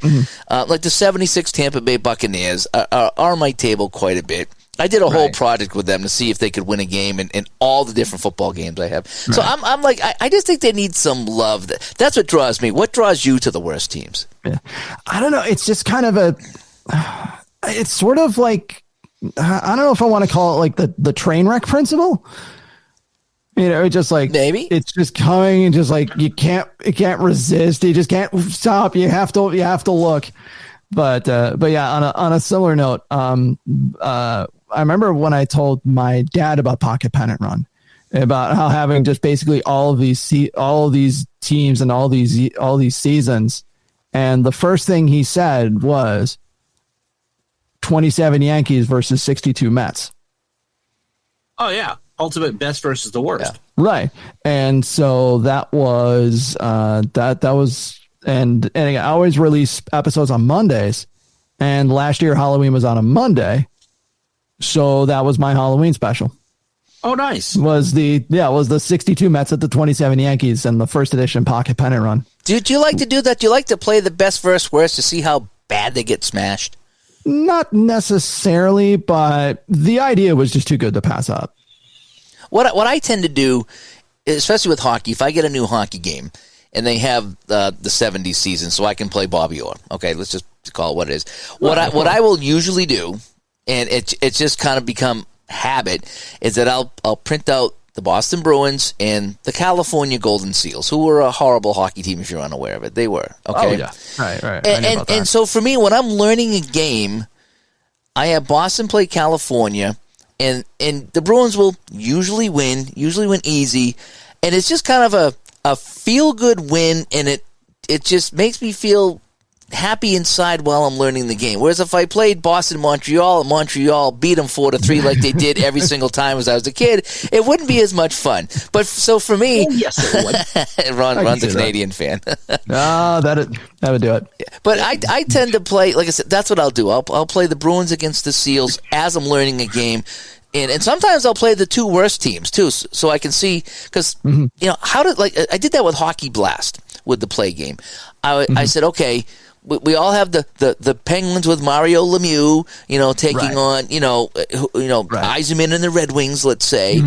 Like the 76 Tampa Bay Buccaneers are on my table quite a bit. I did a whole project with them to see if they could win a game in all the different football games I have. So I'm like, I just think they need some love. That's what draws me. What draws you to the worst teams? Yeah. I don't know. It's just kind of it's sort of like, I don't know if I want to call it like the train wreck principle. Just like maybe it's just coming and just like you can't resist. You just can't stop. You have to look. But yeah, on a similar note, I remember when I told my dad about Pocket Pennant Run, about how having just basically all of these teams and all these seasons, and the first thing he said was 27 Yankees versus 62 Mets. Oh yeah, ultimate best versus the worst. Yeah. Right, and so that was that was, and again, I always release episodes on Mondays, and last year Halloween was on a Monday. So that was my Halloween special. Oh, nice. Was the 62 Mets at the 27 Yankees and the first edition Pocket Pennant Run. Do you like to do that? Do you like to play the best versus worst to see how bad they get smashed? Not necessarily, but the idea was just too good to pass up. What I tend to do, especially with hockey, if I get a new hockey game and they have the 70s season, so I can play Bobby Orr. Okay, let's just call it what it is. What I will usually do, and it's just kind of become habit, is that I'll print out the Boston Bruins and the California Golden Seals, who were a horrible hockey team if you're unaware of it. They were. Okay. Oh, yeah. Right. And so for me, when I'm learning a game, I have Boston play California, and the Bruins will usually win easy, and it's just kind of a feel-good win, and it just makes me feel happy inside while I'm learning the game. Whereas if I played Boston-Montreal and Montreal beat them 4-3 like they did every single time as I was a kid, it wouldn't be as much fun. But so for me, yes, it would. Ron's a Canadian fan. that would do it. But I tend to play, like I said, that's what I'll do. I'll play the Bruins against the Seals as I'm learning a game. And sometimes I'll play the two worst teams too, so I can see, because I did that with Hockey Blast with the play game. I said, okay, we all have the Penguins with Mario Lemieux, taking on Yzerman and the Red Wings, let's say.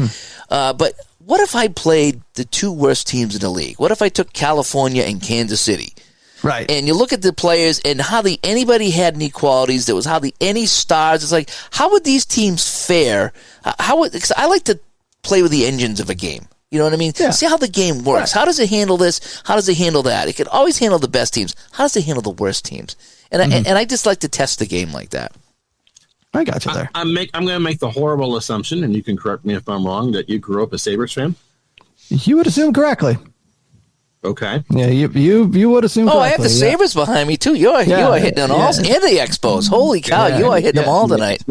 But what if I played the two worst teams in the league? What if I took California and Kansas City? Right. And you look at the players and hardly anybody had any qualities. There was hardly any stars. It's like, how would these teams fare? Because I like to play with the engines of a game. You know what I mean? Yeah. See how the game works. Right. How does it handle this? How does it handle that? It can always handle the best teams. How does it handle the worst teams? And I just like to test the game like that. I got you there. I'm going to make the horrible assumption, and you can correct me if I'm wrong, that you grew up a Sabres fan. You would assume correctly. Okay. Yeah, you would assume correctly. I have the Sabres behind me, too. You are hitting on all, and the Expos. Holy cow, you are hitting them all tonight.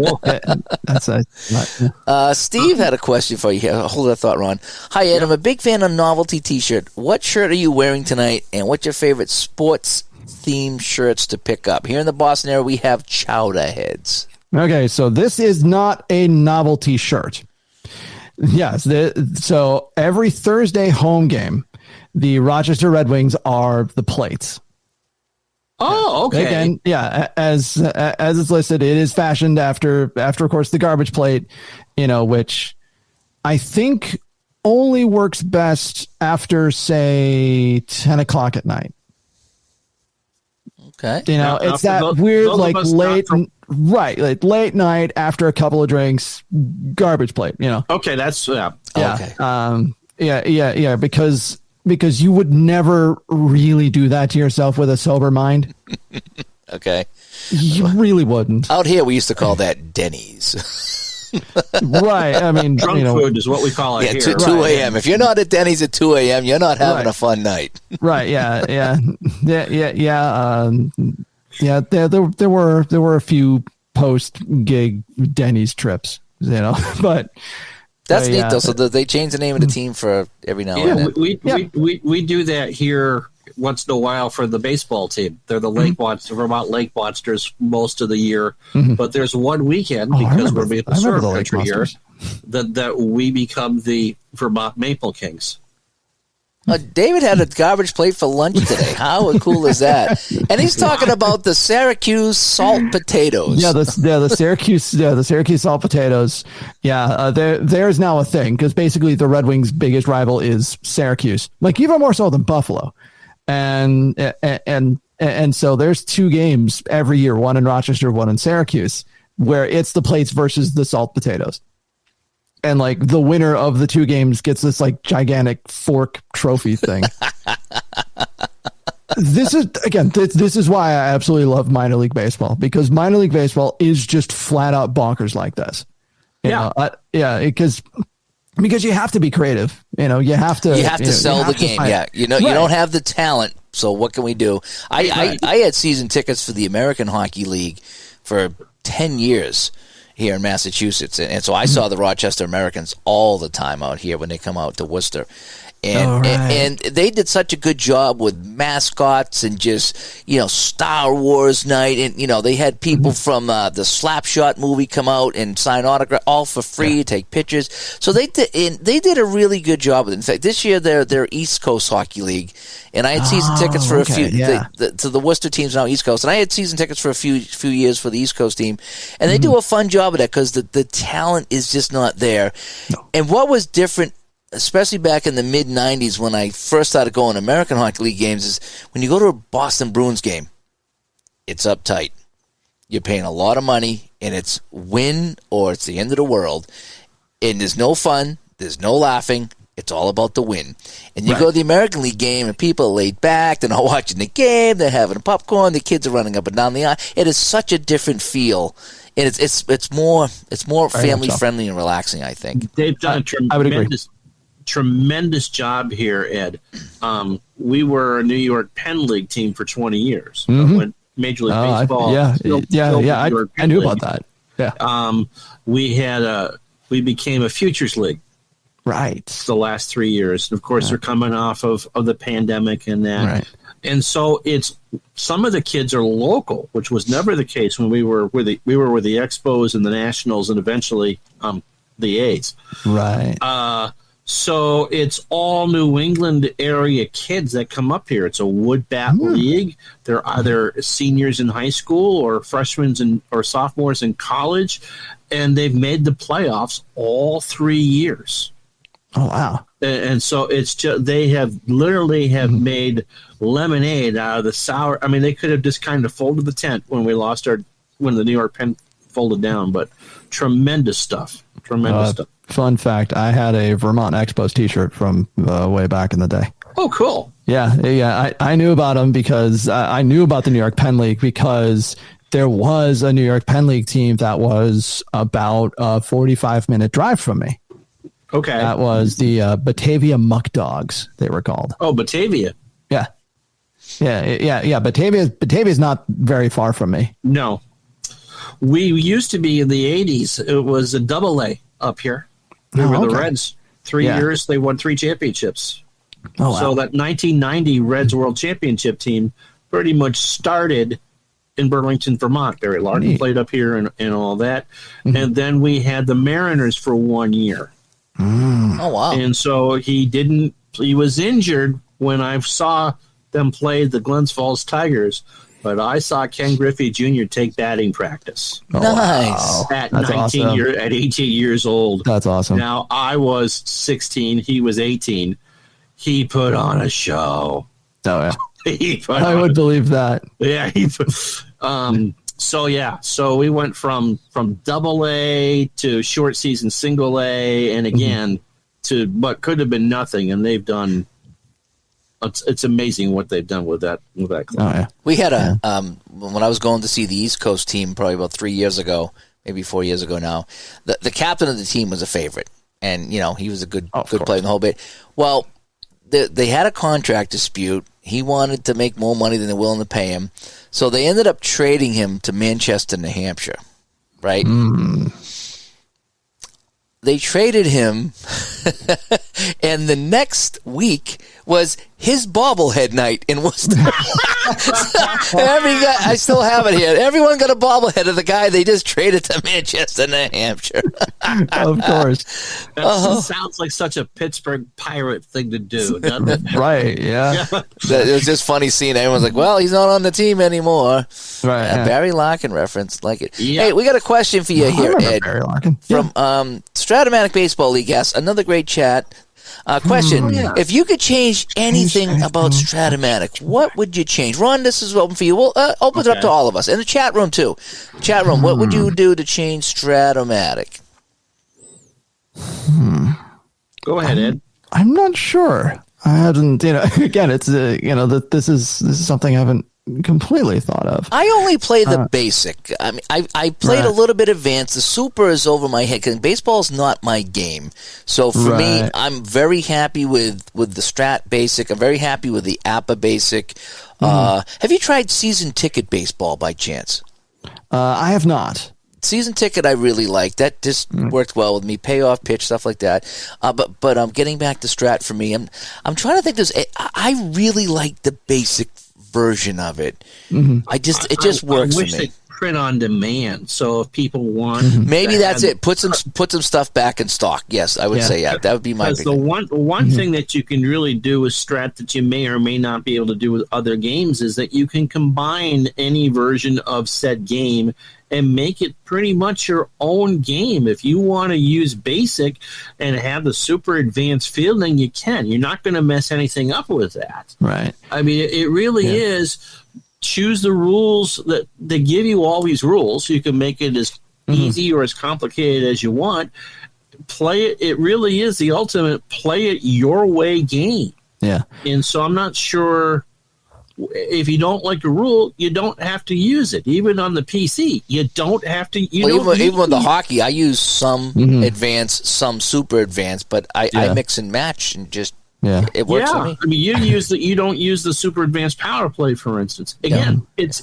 Steve had a question for you here. Hold that thought, Ron. Hi, Ed. I'm a big fan of novelty T-shirt. What shirt are you wearing tonight, and what's your favorite sports-themed shirts to pick up? Here in the Boston area, we have Chowder Heads. Okay, so this is not a novelty shirt. Yes, so every Thursday home game, the Rochester Red Wings are the plates. Oh, okay. Again, yeah, as it's listed, it is fashioned after of course the garbage plate, which I think only works best after, say, 10 o'clock at night. Okay. It's that weird, like late, like late night after a couple of drinks, garbage plate. Okay, that's Okay. Yeah, because because you would never really do that to yourself with a sober mind. Okay. You really wouldn't. Out here, we used to call that Denny's. Right. I mean, drunk food is what we call it here. 2 a.m. If you're not at Denny's at 2 a.m., you're not having a fun night. Right. Yeah. There were a few post-gig Denny's trips, but that's neat though. So they change the name of the team for every now and then. We do that here once in a while for the baseball team. They're the Vermont Lake Monsters most of the year, but there's one weekend because we're being the surf country here that we become the Vermont Maple Kings. David had a garbage plate for lunch today. How cool is that? And he's talking about the Syracuse salt potatoes. The Syracuse salt potatoes. Yeah, there's now a thing because basically the Red Wings' biggest rival is Syracuse, like even more so than Buffalo, and so there's 2 games every year, one in Rochester, one in Syracuse, where it's the plates versus the salt potatoes. And like the winner of the 2 games gets this like gigantic fork trophy thing. This is why I absolutely love minor league baseball, because minor league baseball is just flat out bonkers like this. Because you have to be creative. You have to sell the game. You don't have the talent. So what can we do? I had season tickets for the American Hockey League for 10 years. Here in Massachusetts, and so I saw the Rochester Americans all the time out here when they come out to Worcester, and they did such a good job with mascots and just Star Wars night, and they had people from the Slapshot movie come out and sign autograph all for free, take pictures. So they did a really good job with it. In fact, this year they're East Coast Hockey League, and I had season tickets for a few to the Worcester teams now East Coast, and I had season tickets for a few years for the East Coast team, and they do a fun job of that because the talent is just not there. No. And what was different, especially back in the mid-'90s when I first started going to American Hockey League games, is when you go to a Boston Bruins game, it's uptight. You're paying a lot of money, and it's win or it's the end of the world. And there's no fun. There's no laughing. It's all about the win. And you go to the American League game, and people are laid back. They're not watching the game. They're having popcorn. The kids are running up and down the aisle. It is such a different feel. And it's more family-friendly and relaxing, I think. They've done a tremendous job here, Ed. We were a New York Penn League team for 20 years. When Major League Baseball. I knew about that. Yeah. We became a Futures League. Right. The last 3 years. And of course, they're coming off of the pandemic and that. Right. And so it's some of the kids are local, which was never the case when we were with the Expos and the Nationals and eventually the A's. Right. So it's all New England area kids that come up here. It's a wood bat league. They're either seniors in high school or freshmen or sophomores in college, and they've made the playoffs all 3 years. Oh, wow. And so it's just, they have literally made lemonade out of the sour. I mean, they could have just kind of folded the tent when when the New York Penn folded down, but tremendous stuff. Stuff. Fun fact, I had a Vermont Expos t-shirt from way back in the day. Oh, cool. Yeah. I knew about them because I knew about the New York Penn League because there was a New York Penn League team that was about a 45-minute drive from me. Okay. That was the Batavia Muck Dogs, they were called. Oh, Batavia. Yeah. Batavia's not very far from me. No. We used to be in the 80s. It was a AA up here. We were the Reds. 3 years, they won 3 championships. Oh, wow. So that 1990 Reds World Championship team pretty much started in Burlington, Vermont. Barry Larkin played up here and all that. Mm-hmm. And then we had the Mariners for 1 year. Oh, wow. And so he was injured when I saw them play the Glens Falls Tigers, but I saw Ken Griffey Jr. take batting practice. Oh, nice. At 18 years old. That's awesome. Now, I was 16. He was 18. He put on a show. Oh, yeah. I would believe that. Yeah. So we went from AA to short season single A, and again to what could have been nothing, and they've done it's amazing what they've done with that club. Oh, yeah. We had when I was going to see the East Coast team probably about 3 years ago, maybe 4 years ago now, the captain of the team was a favorite. And, he was a good player in the whole bit. Well, they had a contract dispute. He wanted to make more money than they're willing to pay him. So they ended up trading him to Manchester, New Hampshire, right? They traded him, and the next week was his bobblehead night in Worcester. I still have it here. Everyone got a bobblehead of the guy they just traded to Manchester, New Hampshire. Of course. That sounds like such a Pittsburgh Pirate thing to do, doesn't it? Right, yeah. It was just funny seeing everyone's like, well, he's not on the team anymore. Right. Yeah. Barry Larkin reference, like it. Yeah. Hey, we got a question for you here, Ed. Barry Larkin. From Stratomatic Baseball League, yes, another great chat. Question: If you could change anything about Stratomatic, what would you change? Ron, this is open for you. We'll open it up to all of us. And the chat room, too. Chat room, what would you do to change Stratomatic? Go ahead, Ed. I'm not sure. I haven't, again, it's, this is something I haven't completely thought of. I only play the basic. I mean, I played a little bit advanced. The super is over my head because baseball is not my game. So for me, I'm very happy with the Strat Basic. I'm very happy with the APA Basic. Have you tried season ticket baseball by chance? I have not. Season ticket I really like. That just worked well with me. Payoff pitch, stuff like that. But getting back to Strat for me, I'm trying to think. I really like the basic version of it. It just works I wish for me. they print on demand, so if people want, maybe that's it. Put some stuff back in stock. Yes, I would say that would be my. Because the one thing that you can really do with Strat that you may or may not be able to do with other games is that you can combine any version of said game and make it pretty much your own game. If you want to use basic and have the super advanced fielding, you can. You're not going to mess anything up with that. Right. I mean, it really is. Choose the rules that they give you all these rules. You can make it as easy or as complicated as you want. Play it. It really is the ultimate play it your way game. Yeah. And so I'm not sure. If you don't like the rule, you don't have to use it. Even on the PC, you don't have to. Even with the hockey, I use some advanced, some super advanced, but I mix and match and just it works for me. I mean, you don't use the super advanced power play, for instance. Again, it's.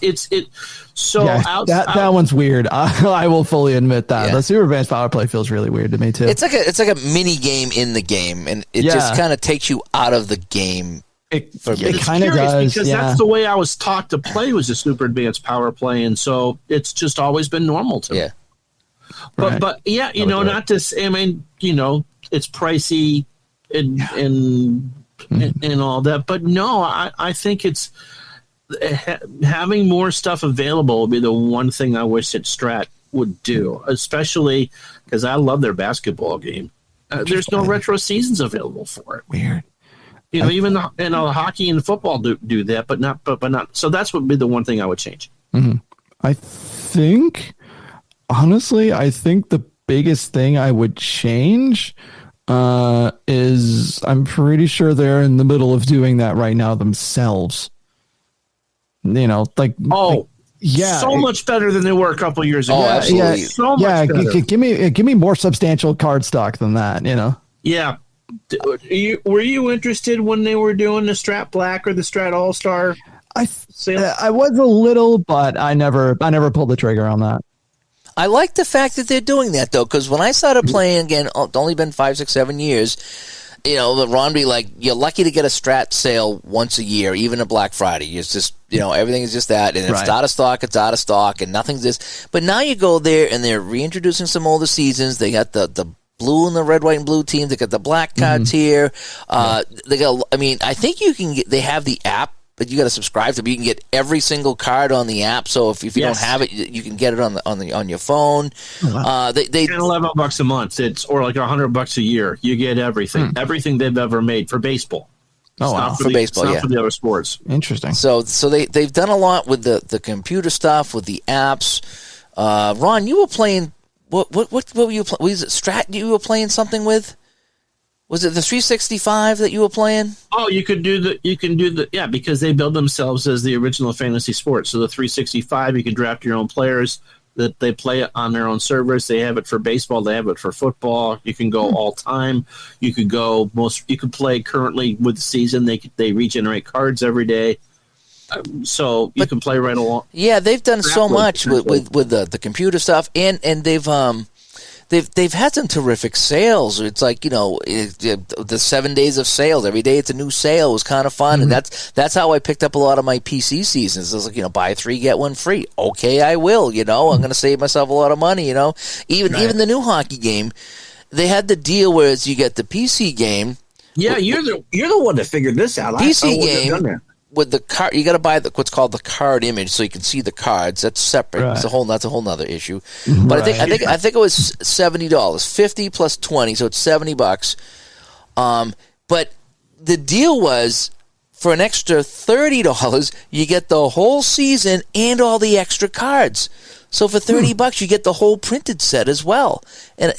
So that one's weird. I will fully admit that the super advanced power play feels really weird to me too. It's like a mini game in the game, and it just kind of takes you out of the game. It kind of does, because that's the way I was taught to play was a super advanced power play, and so it's just always been normal to me. But not to. I mean, it's pricey and all that, but no, I think it's having more stuff available would be the one thing I wish that Strat would do, especially because I love their basketball game. There's no retro seasons available for it. Weird. Even the hockey and football do that, but not. So that's what would be the one thing I would change. I think, honestly, the biggest thing I would change is I'm pretty sure they're in the middle of doing that right now themselves. So much better than they were a couple years ago. Oh, absolutely. So much better. Give me more substantial card stock than that. Yeah. Were you interested when they were doing the Strat Black or the Strat All Star? I was a little, but I never pulled the trigger on that. I like the fact that they're doing that though, because when I started playing again, it's only been 5, 6, 7 years. Ron be like, you're lucky to get a Strat sale once a year, even a Black Friday. It's just, everything is just that, and if it's out of stock, it's out of stock, and nothing's this. But now you go there, and they're reintroducing some older seasons. They got the blue and the red, white, and blue teams. They got the black cards here. They got. I mean, I think you can get. They have the app, but you got to subscribe to. But you can get every single card on the app. So if you don't have it, you can get it on your phone. Oh, wow. They $11 a month. Or like $100 a year. You get everything they've ever made for baseball. Oh, wow. For baseball, not for the other sports. Interesting. So they've done a lot with the computer stuff, with the apps. Ron, you were playing. What were you playing? Was it Strat you were playing something with? Was it the 365 that you were playing? Oh, you can do the because they build themselves as the original fantasy sport. So the 365, you can draft your own players that they play it on their own servers. They have it for baseball, they have it for football. You can go all time. You could play currently with the season. They regenerate cards every day. So you can play right along. Yeah, they've done so much with the computer stuff, and they've had some terrific sales. It's like, the 7 days of sales. Every day it's a new sale. It was kind of fun, and that's how I picked up a lot of my PC seasons. It was like, buy 3 get 1 free. Okay, I will. I'm going to save myself a lot of money. Even the new hockey game, they had the deal where you get the PC game. Yeah, you're the one that figured this out. PC game. With the card, you got to buy what's called the card image, so you can see the cards. That's separate. Right. That's a whole nother issue. But I think it was $70, 50 plus 20, so it's $70. But the deal was for an extra $30, you get the whole season and all the extra cards. So for $30, you get the whole printed set as well. And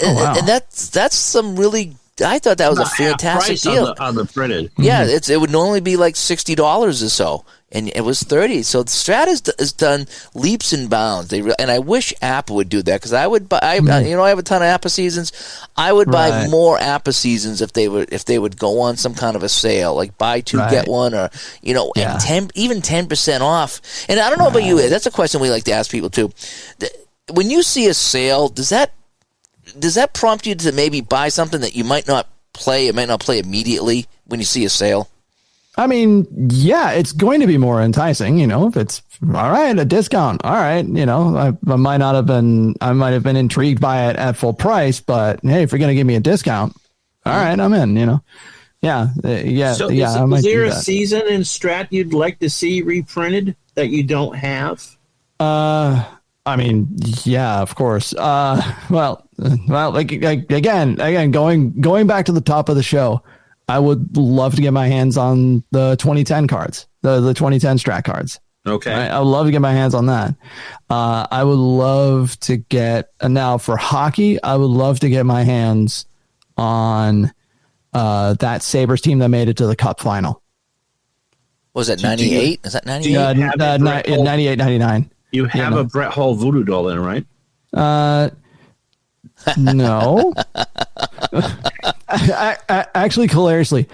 that's some really. I thought that was a fantastic deal on the printed. Yeah, it would normally be like $60 or so, and it was $30. So Strat has done leaps and bounds. And I wish Apple would do that, because I would buy. I have a ton of Apple seasons. I would buy more Apple seasons if they would go on some kind of a sale, like buy 2 get 1, or and even 10% off. And I don't know about you. That's a question we like to ask people too. When you see a sale, does that prompt you to maybe buy something that you might not play? It might not play immediately when you see a sale. I mean, yeah, it's going to be more enticing, if it's all right, a discount. All right. I might have been intrigued by it at full price, but hey, if you're going to give me a discount, all right, I'm in, Yeah. So is there a season in Strat you'd like to see reprinted that you don't have? I mean, yeah, of course. Well, like again, going back to the top of the show, I would love to get my hands on the 2010 cards, the 2010 Strat cards. Okay, I would love to get my hands on that. I would love to get now for hockey. I would love to get my hands on that Sabres team that made it to the Cup final. Was that 98? Is that 98? 98, 99. You have a Brett Hull voodoo doll then, right? No. Actually, hilariously,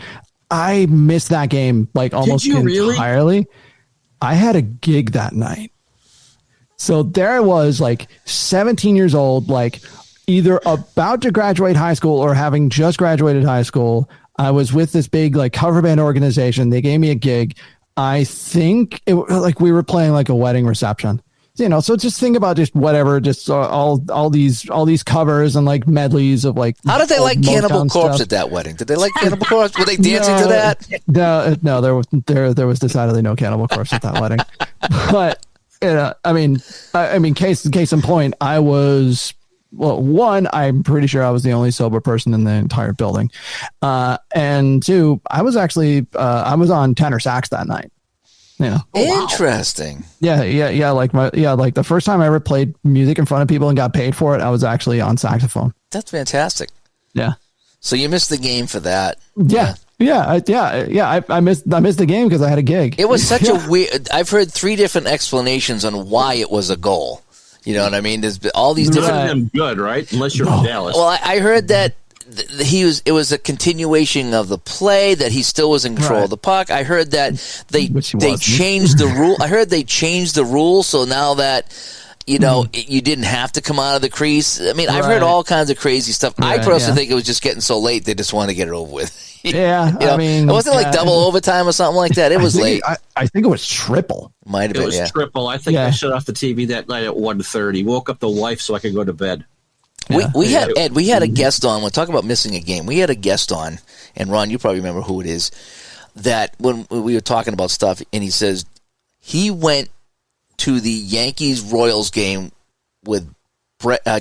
I missed that game like almost entirely. Really? I had a gig that night. So there I was, like 17 years old, like either about to graduate high school or having just graduated high school. I was with this big like cover band organization. They gave me a gig. I think we were playing like a wedding reception. So just think about just whatever, just all these covers and like medleys of like. How did they like Cannibal Corpse at that wedding? Did they like Cannibal Corpse? Were they dancing to that? No, there was decidedly no Cannibal Corpse at that wedding. But I mean, case in point, I was. Well, one, I'm pretty sure I was the only sober person in the entire building, and two, I was actually I was on tenor sax that night. Interesting. Wow. Yeah. Like the first time I ever played music in front of people and got paid for it, I was actually on saxophone. That's fantastic. Yeah. So you missed the game for that. Yeah. I missed the game because I had a gig. It was such a weird. I've heard 3 different explanations on why it was a goal. You know what I mean? There's all these different. Good, right? Unless you're from Dallas. Well, I heard that. It was a continuation of the play, that he still was in control of the puck. I heard that they changed the rule. I heard they changed the rule, so now that you didn't have to come out of the crease. I mean, I've heard all kinds of crazy stuff. I personally think it was just getting so late they just wanted to get it over with. I mean, it wasn't like double overtime or something like that. It was late. I think it was triple. Might have been. It was triple. I think I shut off the TV that night at 1:30. Woke up the wife so I could go to bed. We had a guest on. We'll talk about missing a game. We had a guest on, and Ron, you probably remember who it is, that when we were talking about stuff, and he says he went to the Yankees-Royals game with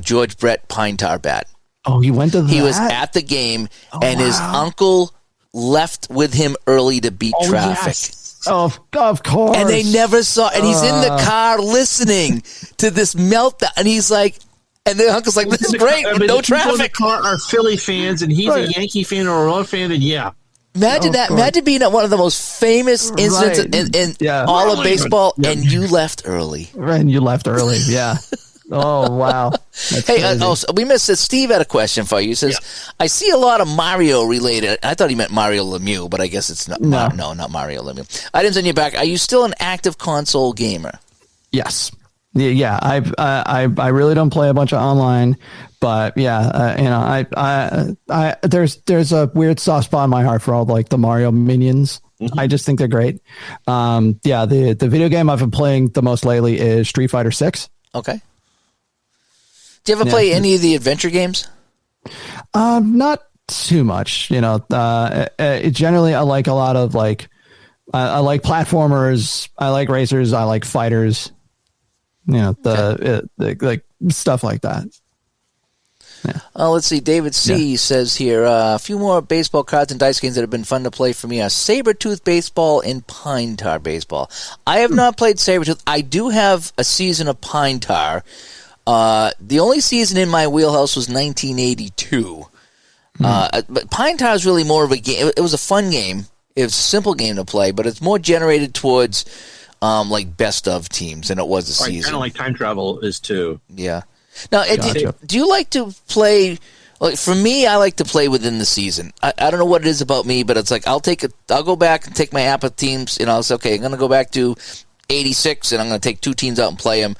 George Brett Pine Tar Bat. Oh, he went to that? He was at the game, and his uncle left with him early to beat traffic. Yes. Of course. And they never saw, and he's in the car listening to this meltdown, and he's like, And the uncle's like, this is great, no traffic. In the car are Philly fans, and he's a Yankee fan or a Royal fan, and Imagine that. Imagine being at one of the most famous incidents in all of baseball, and you left early. And you left early, yeah. Oh, wow. Hey, we missed it. Steve had a question for you. He says, I see a lot of Mario related. I thought he meant Mario Lemieux, but I guess it's not. No, not Mario Lemieux. Items on your back. Are you still an active console gamer? Yes. Yeah, I really don't play a bunch of online, but there's a weird soft spot in my heart for all like the Mario minions. Mm-hmm. I just think they're great. The video game I've been playing the most lately is Street Fighter 6. Okay. Do you ever play any of the adventure games? Not too much. Generally I like a lot of like I like platformers. I like racers. I like fighters. Like stuff like that. Yeah. Let's see. David C. says here, a few more baseball cards and dice games that have been fun to play for me are Sabertooth Baseball and Pine Tar Baseball. I have not played Sabertooth. I do have a season of Pine Tar. The only season in my wheelhouse was 1982. But Pine Tar is really more of a game. It was a fun game. It was a simple game to play, but it's more generated towards like best of teams than it was a season. Kind of like time travel is too. Yeah. Now, do you like to play? Like for me, I like to play within the season. I don't know what it is about me, but it's like I'll go back and take my APA teams. I'll say, okay, I'm going to go back to 86, and I'm going to take 2 teams out and play them.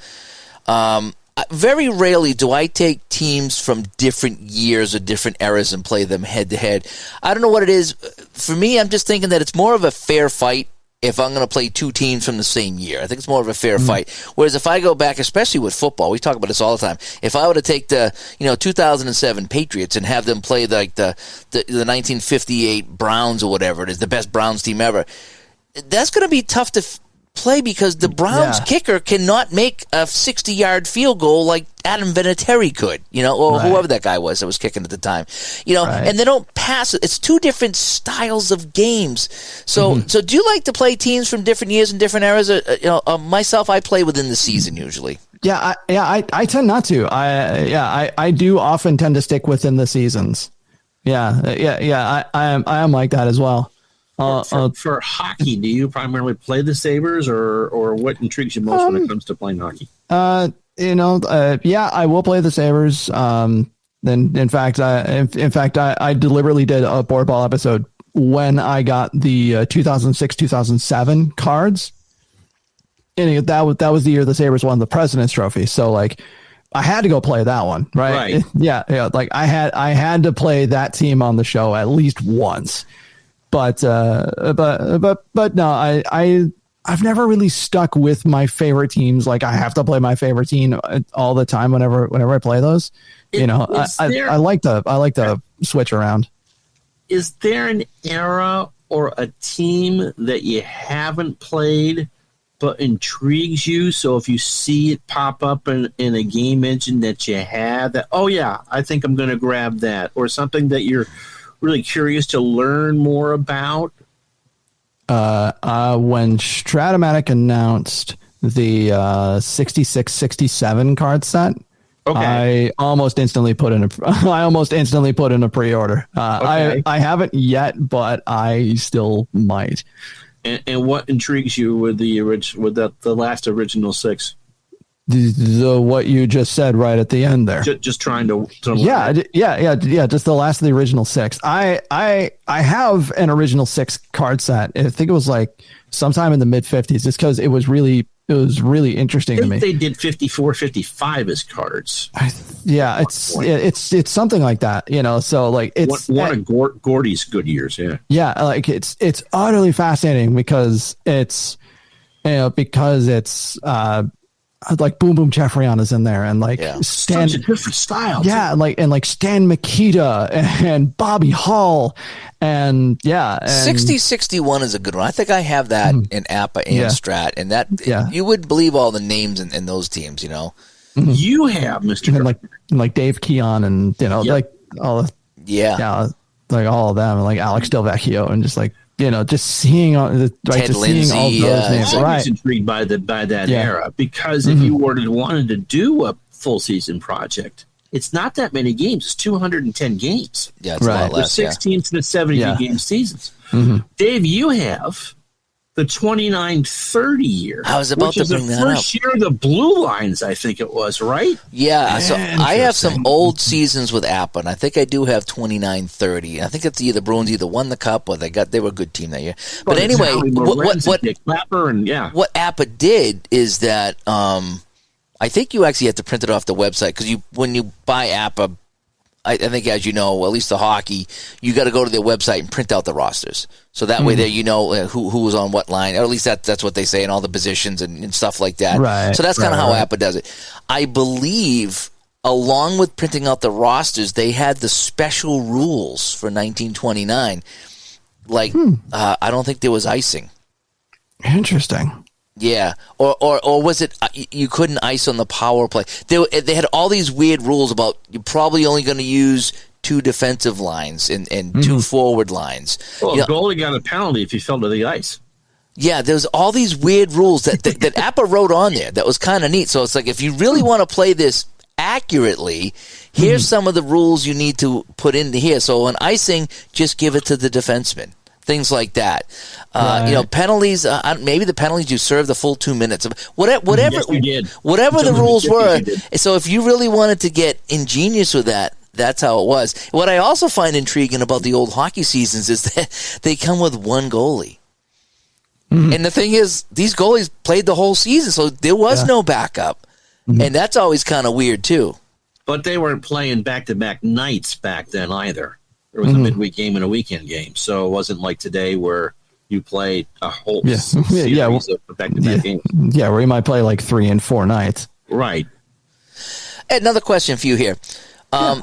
Very rarely do I take teams from different years or different eras and play them head to head. I don't know what it is. For me, I'm just thinking that it's more of a fair fight if I'm going to play 2 teams from the same year. I think it's more of a fair fight. Whereas if I go back, especially with football, we talk about this all the time. If I were to take the 2007 Patriots and have them play like the 1958 Browns or whatever it is, the best Browns team ever, that's going to be tough to play because the Browns kicker cannot make a 60-yard field goal like Adam Vinatieri could, or whoever that guy was that was kicking at the time, and they don't pass it. It's 2 different styles of games. So do you like to play teams from different years and different eras? Myself, I play within the season usually. I tend not to. I do often tend to stick within the seasons. I am like that as well. For hockey, do you primarily play the Sabres, or what intrigues you most when it comes to playing hockey? I will play the Sabres. In fact, I deliberately did a Boardball episode when I got the 2006-2007 cards, and that was the year the Sabres won the President's Trophy. So like, I had to go play that one, right? Yeah. Like I had to play that team on the show at least once. But no, I've never really stuck with my favorite teams. Like I have to play my favorite team all the time whenever I play those. I like to switch around. Is there an era or a team that you haven't played but intrigues you? So if you see it pop up in a game engine that you have, that I think I'm going to grab that, or something that you're really curious to learn more about? When Stratomatic announced the 66-67 card set, I almost instantly put in a pre-order. I haven't yet, but I still might. And what intrigues you with the last original 6? The what you just said right at the end there. Just trying to just the last of the original 6. I have an original 6 card set. I think it was like sometime in the mid 50s. Just because it was really interesting to me. They did 54, 55 as cards. It's something like that. So like it's one of Gordy's good years. Yeah, like it's utterly fascinating because it's like Boom Boom Chefrion is in there, and like Stan, such a different style. Yeah, too. like Stan Mikita and Bobby Hall, and 60-61 is a good one. I think I have that in APA and Strat, and that you would believe all the names in those teams. You have Mr. And like Dave Keon, and like all like all of them, and like Alex Del Vecchio, and just like. Just seeing all the Ted Lindsay, seeing all those names. I'm always intrigued by that era, because if you wanted to do a full season project. It's not that many games. It's 210 games. Yeah, it's a lot less. With 16 to 70 game seasons. Mm-hmm. Dave, you have the 29-30 year. I was about to bring that up. First year of the blue lines, I think it was, right? Yeah, so I have some old seasons with Appa, and I think I do have 29-30. I think it's the Bruins either won the cup or they were a good team that year. But anyway, what Appa did is that I think you actually have to print it off the website because when you buy Appa, I think, as you know, at least the hockey, you got to go to their website and print out the rosters. So that way there you know who was on what line, or at least that's what they say, and all the positions and stuff like that. Right, so that's kind of how Appa does it. I believe, along with printing out the rosters, they had the special rules for 1929. Like, I don't think there was icing. Interesting. Yeah, or was it you couldn't ice on the power play? They had all these weird rules about you're probably only going to use 2 defensive lines and 2 forward lines. Well, the goalie got a penalty if he fell to the ice. Yeah, there's all these weird rules that Appa wrote on there that was kind of neat. So it's like, if you really want to play this accurately, here's some of the rules you need to put into here. So on icing, just give it to the defenseman. Things like that. Penalties, maybe the penalties you serve the full 2 minutes. Whatever the rules were. So if you really wanted to get ingenious with that, that's how it was. What I also find intriguing about the old hockey seasons is that they come with one goalie. And the thing is, these goalies played the whole season, so there was no backup. And that's always kind of weird, too. But they weren't playing back-to-back nights back then either. There was a midweek game and a weekend game, so it wasn't like today where you play a whole series of back-to-back games. Yeah, where you might play like 3 and 4 nights. Right. Ed, another question for you here.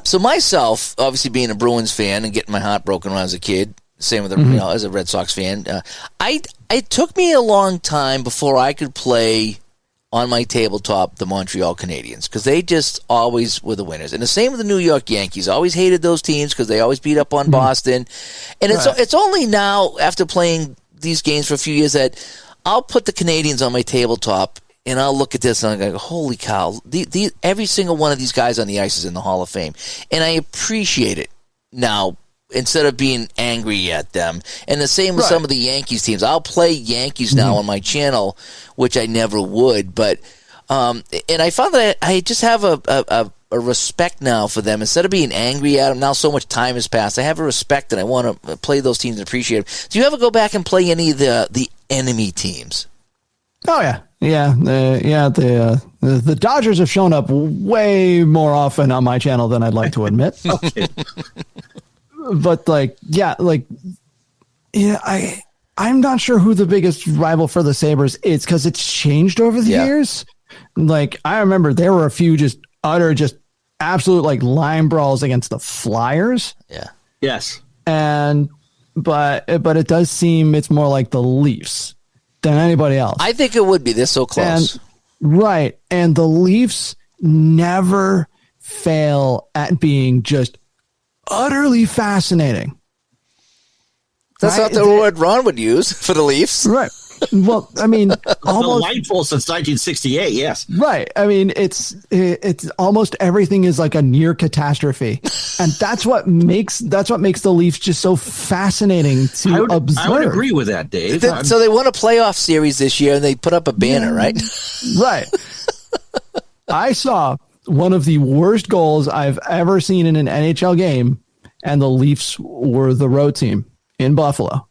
So myself, obviously being a Bruins fan and getting my heart broken when I was a kid, same with as a Red Sox fan, it took me a long time before I could play on my tabletop the Montreal Canadiens, because they just always were the winners. And the same with the New York Yankees. I always hated those teams because they always beat up on Boston. And it's only now, after playing these games for a few years, that I'll put the Canadiens on my tabletop and I'll look at this and I go, holy cow, every single one of these guys on the ice is in the Hall of Fame. And I appreciate it now, instead of being angry at them. And the same with some of the Yankees teams. I'll play Yankees now on my channel, which I never would. But and I found that I just have a respect now for them. Instead of being angry at them, now so much time has passed, I have a respect and I want to play those teams and appreciate them. Do you ever go back and play any of the enemy teams? Oh, yeah. The Dodgers have shown up way more often on my channel than I'd like to admit. Okay. But I'm not sure who the biggest rival for the Sabres is, because it's changed over the years. Like, I remember there were a few just absolute like line brawls against the Flyers. Yeah. Yes. But it does seem it's more like the Leafs than anybody else. I think it would be. They're so close. And the Leafs never fail at being just utterly fascinating. That's not the word Ron would use for the Leafs. Right. Well, I mean, almost delightful since 1968. Yes. Right. I mean, it's almost everything is like a near catastrophe, and that's what makes the Leafs just so fascinating to observe. I would agree with that, Dave. So they won a playoff series this year, and they put up a banner, right? Right. I saw one of the worst goals I've ever seen in an NHL game, and the Leafs were the road team in Buffalo.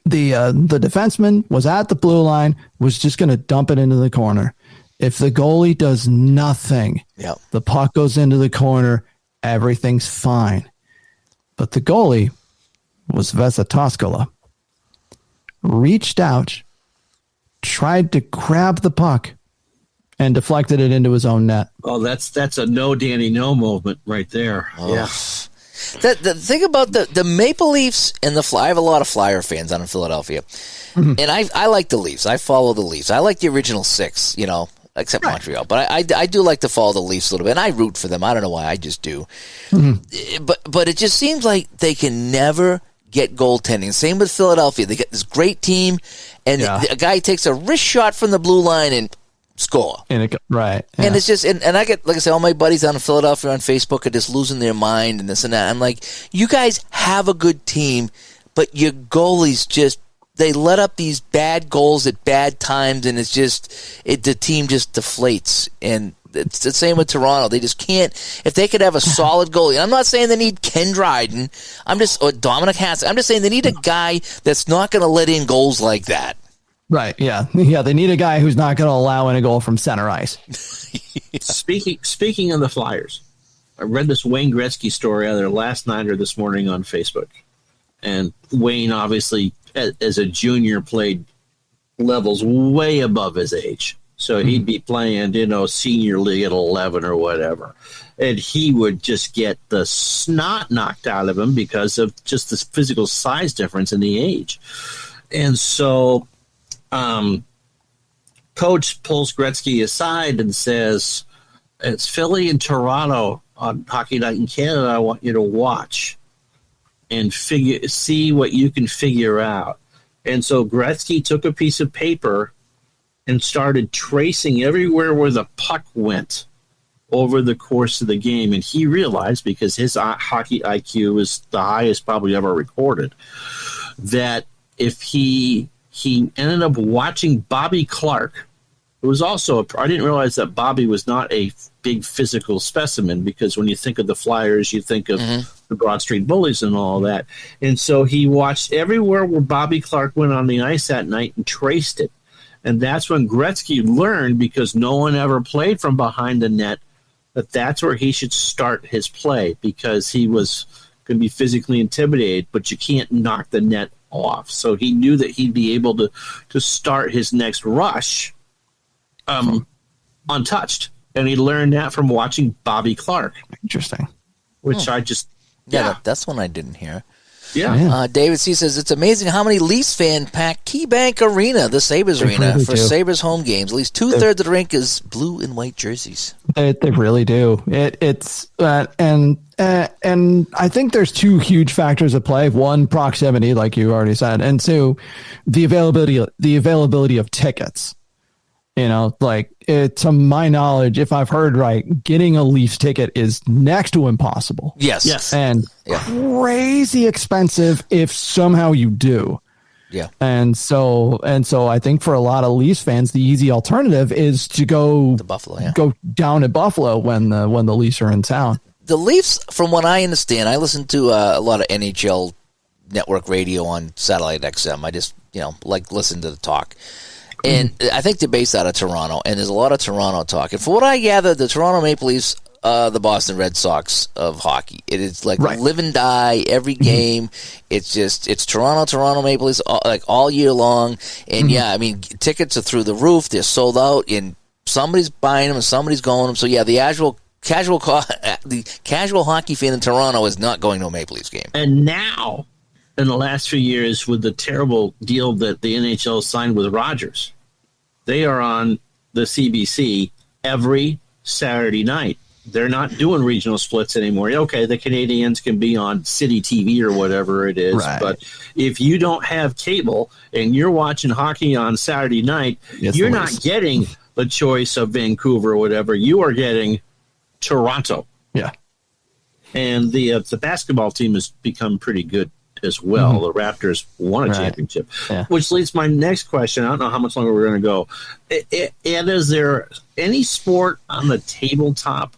The defenseman was at the blue line, was just going to dump it into the corner. If the goalie does nothing, the puck goes into the corner, everything's fine. But the goalie was Vesa Toskala. Reached out, tried to grab the puck, and deflected it into his own net. Oh, that's a no Danny no movement right there. Oh. Yeah. The thing about the Maple Leafs and I have a lot of Flyer fans out in Philadelphia, and I like the Leafs. I follow the Leafs. I like the original 6, except Montreal. But I do like to follow the Leafs a little bit, and I root for them. I don't know why, I just do. But it just seems like they can never get goaltending. Same with Philadelphia. They get this great team, and a guy takes a wrist shot from the blue line and score. Right. Yeah. And it's just, and I get, like I said, all my buddies down in Philadelphia on Facebook are just losing their mind and this and that. I'm like, you guys have a good team, but your goalies just, they let up these bad goals at bad times, and it's just, the team just deflates. And it's the same with Toronto. They just can't, if they could have a solid goalie. I'm not saying they need Ken Dryden, or Dominic Hasek. I'm just saying they need a guy that's not going to let in goals like that. Right. Yeah. Yeah. They need a guy who's not going to allow in a goal from center ice. Yeah. Speaking of the Flyers, I read this Wayne Gretzky story either last night or this morning on Facebook. And Wayne, obviously, as a junior, played levels way above his age. So he'd be playing, senior league at 11 or whatever. And he would just get the snot knocked out of him because of just the physical size difference in the age. And so Coach pulls Gretzky aside and says, it's Philly and Toronto on Hockey Night in Canada I want you to watch and see what you can figure out. And so Gretzky took a piece of paper and started tracing everywhere where the puck went over the course of the game. And he realized, because his hockey IQ is the highest probably ever recorded, that if he ended up watching Bobby Clark, who was also I didn't realize that Bobby was not a big physical specimen, because when you think of the Flyers, you think of the Broad Street Bullies and all that. And so he watched everywhere where Bobby Clark went on the ice that night and traced it. And that's when Gretzky learned, because no one ever played from behind the net, that's where he should start his play, because he was going to be physically intimidated, but you can't knock the net off. So he knew that he'd be able to start his next rush untouched. And he learned that from watching Bobby Clark. Interesting. Which I just... Yeah, that's one I didn't hear. Yeah. David C. says, it's amazing how many Leafs fans pack KeyBank Arena, the Sabres Arena, really for Sabres home games. At least 2/3 of the rink is blue and white jerseys. They really do. It's and I think there's two huge factors at play. One, proximity, like you already said, and two, the availability of tickets. To my knowledge, if I've heard right, getting a Leafs ticket is next to impossible. Yes. And crazy expensive if somehow you do. Yeah. And so I think for a lot of Leafs fans, the easy alternative is to go to Buffalo, go down to Buffalo when the Leafs are in town. The Leafs, from what I understand, I listen to a lot of NHL network radio on satellite XM. I just, listen to the talk. And I think they're based out of Toronto, and there's a lot of Toronto talk. And for what I gather, the Toronto Maple Leafs are the Boston Red Sox of hockey. It is like live and die every game. It's Toronto Maple Leafs all year long. And tickets are through the roof. They're sold out, and somebody's buying them and somebody's going them. So the casual hockey fan in Toronto is not going to a Maple Leafs game. And now, in the last few years, with the terrible deal that the NHL signed with Rogers, they are on the CBC every Saturday night. They're not doing regional splits anymore. Okay, the Canadians can be on City TV or whatever it is, but if you don't have cable and you're watching hockey on Saturday night, you're not getting the choice of Vancouver or whatever. You are getting Toronto. Yeah. And the basketball team has become pretty good as well. The Raptors won a championship, which leads to my next question. I don't know how much longer we're going to go. And is there any sport on the tabletop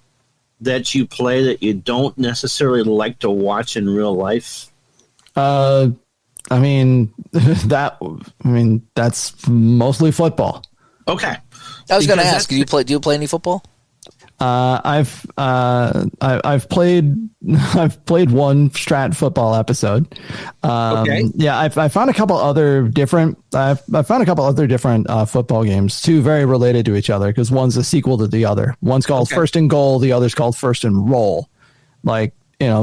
that you play that you don't necessarily like to watch in real life? That's mostly football. Okay. I was going to ask, do you play any football? I've played one Strat football episode. Yeah, I found a couple other different football games, two very related to each other, because one's a sequel to the other. One's called First and Goal, the other's called First and Roll.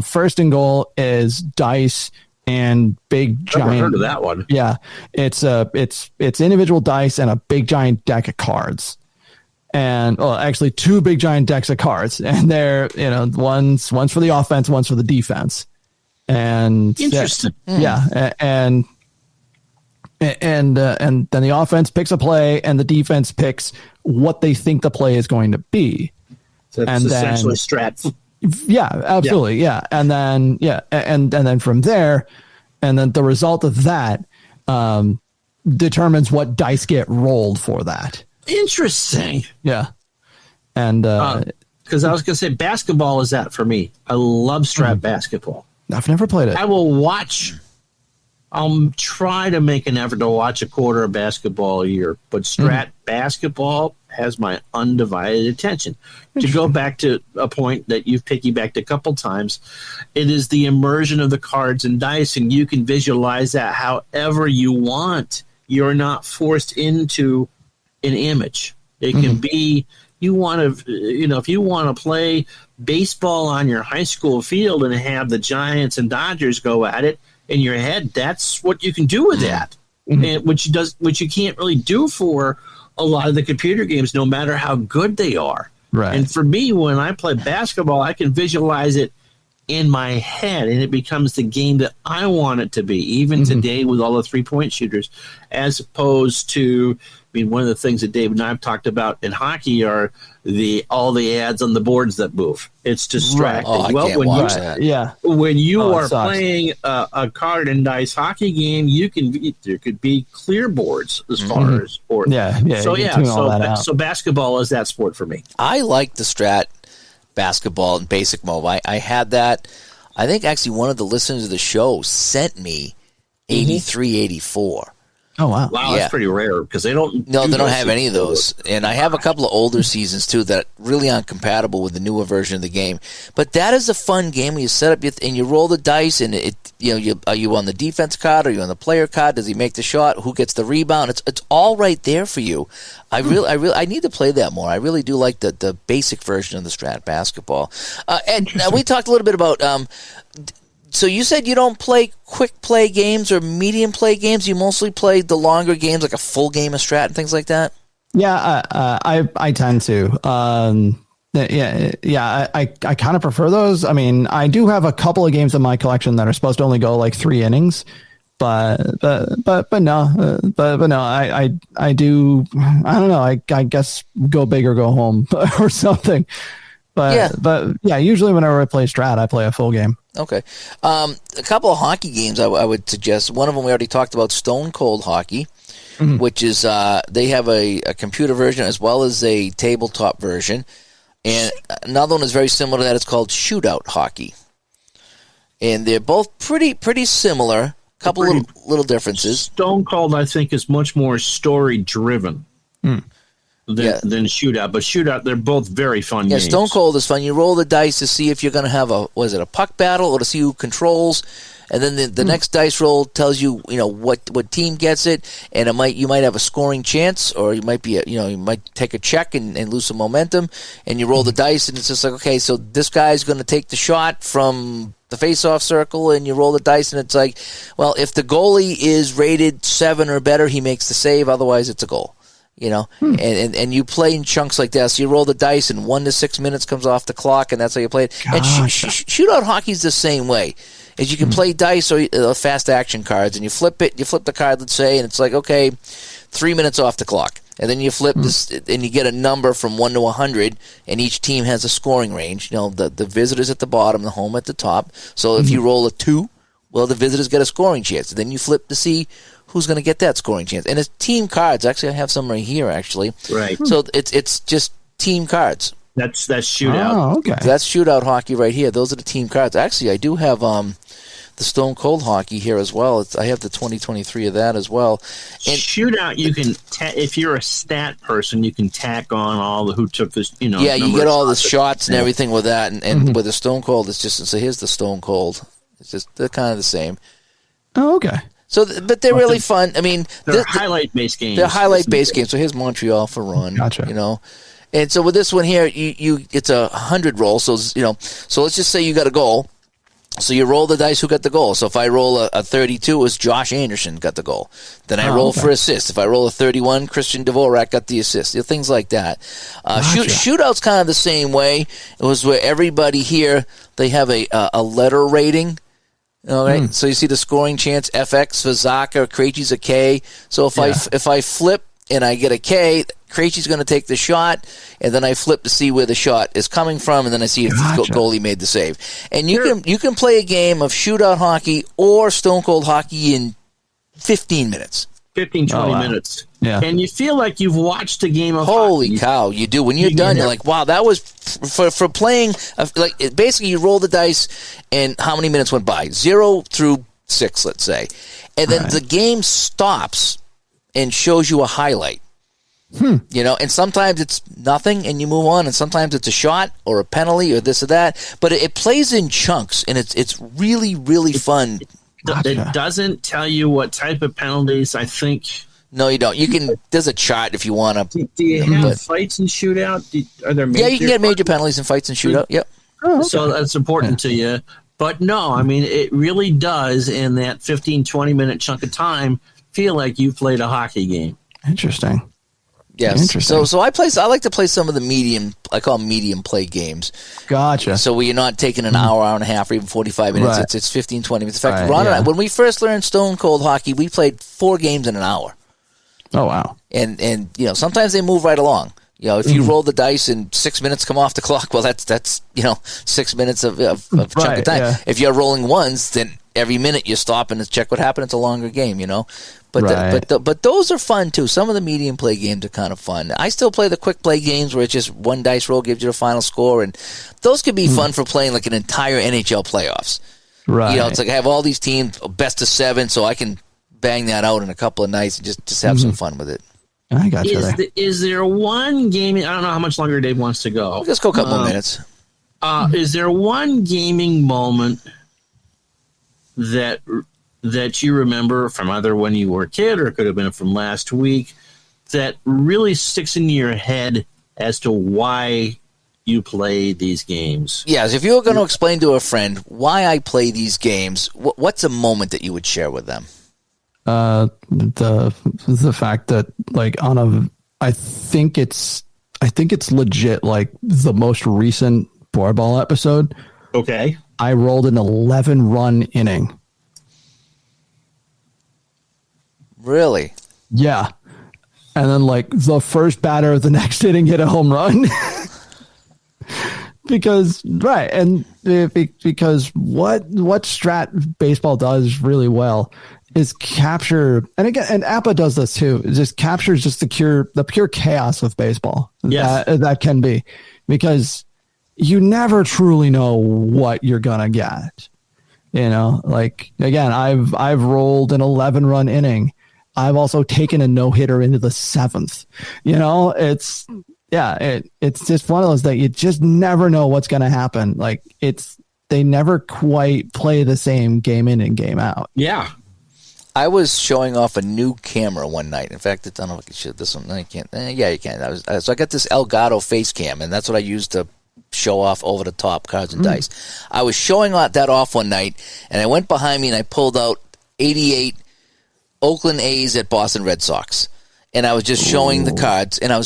First and Goal is dice and big giant. Never heard of that one. Yeah, it's individual dice and a big giant deck of cards. And actually two big giant decks of cards, and they're, one's for the offense, one's for the defense. And interesting. And and then the offense picks a play, and the defense picks what they think the play is going to be. So it's essentially strat. Yeah, absolutely. Yeah. And then from there, and then the result of that determines what dice get rolled for that. Interesting. Yeah. And because I was going to say basketball is that for me. I love strat basketball. I've never played it. I will watch. I'll try to make an effort to watch a quarter of basketball a year, but strat basketball has my undivided attention. To go back to a point that you've piggybacked a couple times, it is the immersion of the cards and dice, and you can visualize that however you want. You're not forced into an image. It can be, you want to, if you want to play baseball on your high school field and have the Giants and Dodgers go at it, in your head, that's what you can do with that, and which you can't really do for a lot of the computer games, no matter how good they are. Right. And for me, when I play basketball, I can visualize it in my head, and it becomes the game that I want it to be. Even today, with all the 3-point shooters, as opposed to, one of the things that Dave and I have talked about in hockey are all the ads on the boards that move. It's distracting. Oh, I can't watch that. Yeah. When you are playing a card and dice hockey game, there could be clear boards as far as sport. Yeah. So basketball is that sport for me. I like the strat basketball in basic mode. I had that. I think actually one of the listeners of the show sent me 83, 84. Oh, wow. Wow, that's pretty rare because they don't. No, they don't have any of those. And I have a couple of older seasons, too, that really aren't compatible with the newer version of the game. But that is a fun game where you set up and you roll the dice, and are you on the defense card? Are you on the player card? Does he make the shot? Who gets the rebound? It's all right there for you. I need to play that more. I really do like the basic version of the strat basketball. And now we talked a little bit about. So you said you don't play quick play games or medium play games. You mostly play the longer games, like a full game of strat and things like that. Yeah, I tend to. I kind of prefer those. I mean, I do have a couple of games in my collection that are supposed to only go like 3 innings, but no. I do. I don't know. I guess go big or go home or something. But usually whenever I play strat, I play a full game. Okay. A couple of hockey games I would suggest. One of them we already talked about, Stone Cold Hockey, which is they have a computer version as well as a tabletop version. And another one is very similar to that. It's called Shootout Hockey. And they're both pretty similar. A couple little differences. Stone Cold, I think, is much more story-driven. Than Shootout, but Shootout, they're both very fun games. Stone Cold is fun. You roll the dice to see if you're going to have a puck battle or to see who controls, and then the next dice roll tells you what team gets it, and you might have a scoring chance, or you might you might take a check and lose some momentum, and you roll the dice, and it's just like, okay, so this guy's going to take the shot from the face-off circle, and you roll the dice, and it's like, well, if the goalie is rated 7 or better, he makes the save, otherwise it's a goal. And you play in chunks like that. So you roll the dice, and 1 to 6 minutes comes off the clock, and that's how you play it. And shootout hockey's the same way. Is you can play dice or fast action cards, and you flip the card, let's say, and it's like, okay, 3 minutes off the clock. And then you flip this, and you get a number from 1 to 100, and each team has a scoring range. The visitors at the bottom, the home at the top. So if you roll a 2, well, the visitors get a scoring chance. And then you flip to see who's going to get that scoring chance. And it's team cards. Actually, I have some right here, actually. Right. So it's just team cards. That's Shootout. Oh, okay. That's Shootout Hockey right here. Those are the team cards. Actually, I do have the Stone Cold Hockey here as well. I have the 2023 of that as well. And Shootout, you can, if you're a stat person, you can tack on all the who took this, Yeah, you get all the shots and everything with that. And with the Stone Cold, it's just, so here's the Stone Cold. It's just, they're kind of the same. Oh, okay. So, but they're really fun. I mean, they're highlight-based games. They're highlight-based games. So here's Montreal for Ron. Gotcha. And so with this one here, it's a 100 roll. So so let's just say you got a goal. So you roll the dice who got the goal. So if I roll a 32, it's Josh Anderson got the goal. Then I roll for assist. If I roll a 31, Christian Dvorak got the assist. Things like that. Shootout's kind of the same way. It was where everybody here, they have a letter rating. All right. So you see the scoring chance, FX for Zaka, Krejci's a K. So if I flip and I get a K, Krejci's going to take the shot, and then I flip to see where the shot is coming from, and then I see if the goalie made the save. And you can play a game of shootout hockey or stone cold hockey in 15 minutes. 15, 20 minutes. Yeah. And you feel like you've watched a game of Holy hockey. cow, you do. When you're done, you're like, wow, that was for playing. Basically, you roll the dice, and how many minutes went by? 0 through 6, let's say. And then the game stops and shows you a highlight. And sometimes it's nothing, and you move on, and sometimes it's a shot or a penalty or this or that. But it plays in chunks, and it's really, really fun. It doesn't tell you what type of penalties, I think. No, you don't. You can. There's a chart if you want to. Do you have fights and shootout? Are there major you can get major penalties in fights and shootout. Yep. Oh, okay. So that's important to you. But no, I mean, it really does in that 15, 20-minute chunk of time feel like you played a hockey game. Interesting. Yes. Interesting. So I like to play some of the medium. I call them medium play games. Gotcha. So where you're not taking an hour and a half, or even 45 minutes. Right. It's 15, 20 minutes. In fact, Ron and I, when we first learned stone cold hockey, we played 4 games in an hour. Oh wow. And sometimes they move right along. If you roll the dice and 6 minutes come off the clock, well, that's 6 minutes of chunk of time. Yeah. If you're rolling ones, then every minute you stop and check what happened. It's a longer game, But those are fun too. Some of the medium play games are kind of fun. I still play the quick play games where it's just one dice roll gives you the final score, and those could be fun for playing like an entire NHL playoffs. Right. It's like I have all these teams best of 7, so I can bang that out in a couple of nights and just have some fun with it. I got you there. Is there one gaming? I don't know how much longer Dave wants to go. Let's go a couple of minutes. Is there one gaming moment that you remember from either when you were a kid or it could have been from last week that really sticks in your head as to why you play these games? Yes, if you were going to explain to a friend why I play these games, what's a moment that you would share with them? The fact that I think it's legit, like the most recent Boardball episode. Okay. I rolled an 11-run inning. Really? Yeah. And then the first batter of the next inning hit a home run. Because what strat baseball does really well is capture, and APA does this too. It just captures just the pure chaos of baseball. Yes. That can be, because you never truly know what you're gonna get. Again, I've rolled an 11-run inning. I've also taken a no-hitter into the 7th. It's just one of those that you just never know what's going to happen. They never quite play the same game in and game out. Yeah. I was showing off a new camera one night. In fact, I don't know if I can show this one. No, you can't. Yeah, you can. So I got this Elgato face cam, and that's what I used to show off over the top cards and dice. I was showing that off one night, and I went behind me and I pulled out 88 Oakland A's at Boston Red Sox. And I was just showing the cards, and I'm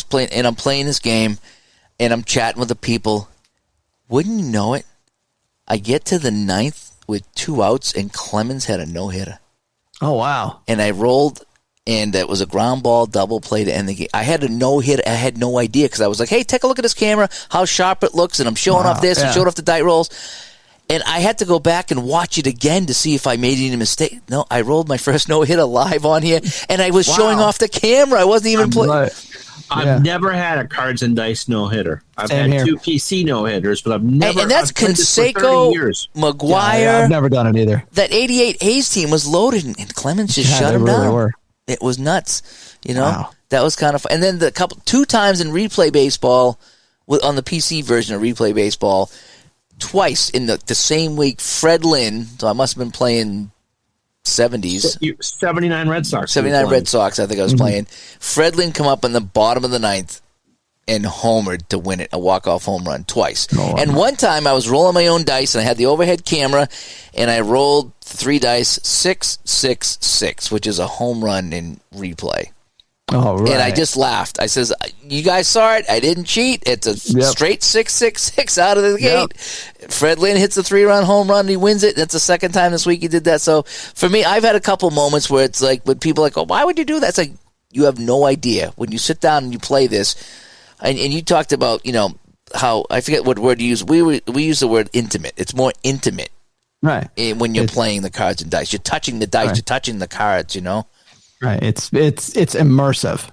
playing this game, and I'm chatting with the people. Wouldn't you know it? I get to the 9th with 2 outs, and Clemens had a no-hitter. Oh, wow. And I rolled, and it was a ground ball double play to end the game. I had a no-hitter. I had no idea, because I was like, hey, take a look at this camera, how sharp it looks, and I'm showing off this and showing off the die rolls. And I had to go back and watch it again to see if I made any mistake. No, I rolled my first no-hitter live on here, and I was showing off the camera. I wasn't even playing. I've never had a cards and dice no-hitter. I've had 2 PC no-hitters, but I've never. And that's Canseco, McGuire. I've never done it either. That 88 A's team was loaded, and Clemens just shut him down. Were. It was nuts. Wow. That was kind of fun. And then 2 times in replay baseball, on the PC version of replay baseball, twice in the same week, Fred Lynn, so I must have been playing 70s. 79 Red Sox. 79 Red Sox, I think I was playing. Fred Lynn come up in the bottom of the 9th and homered to win it, a walk-off home run, twice. And one time I was rolling my own dice, and I had the overhead camera, and I rolled 3 dice, 6, 6, 6, which is a home run in replay. Oh, right. And I just laughed. I says, "You guys saw it. I didn't cheat. It's a straight 6-6-6 out of the gate." Fred Lynn hits a 3-run home run. And he wins it. That's the second time this week he did that. So for me, I've had a couple moments where it's like, when people are like, "Oh, why would you do that?" It's like, you have no idea when you sit down and you play this. And you talked about, how, I forget what word you use. We use the word intimate. It's more intimate, right? When you're playing the cards and dice, you're touching the dice. Right. You're touching the cards. Right. It's immersive.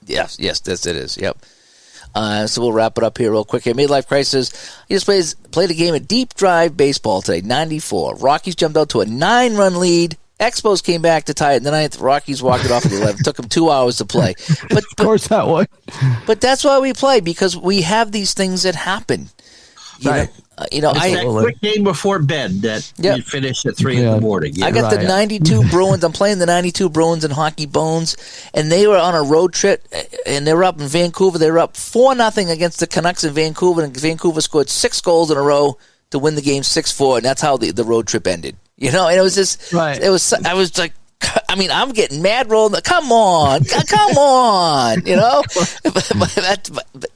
Yes, it is. Yep. So we'll wrap it up here real quick. Here, Midlife Crisis. He just played a game of deep drive baseball today. 94. Rockies jumped out to a 9-run lead. Expos came back to tie it in the 9th. Rockies walked it off at the 11th. Took them 2 hours to play. But of course that would. But that's why we play, because we have these things that happen. Right. It's that quick game before bed that you finish at 3 in the morning. I got the 92 Bruins. I'm playing the 92 Bruins and Hockey Bones, and they were on a road trip, and they were up in Vancouver. They were up 4-0 against the Canucks in Vancouver, and Vancouver scored 6 goals in a row to win the game 6-4, and that's how the road trip ended. And it was just, I was like, I'm getting mad rolling. Come on. But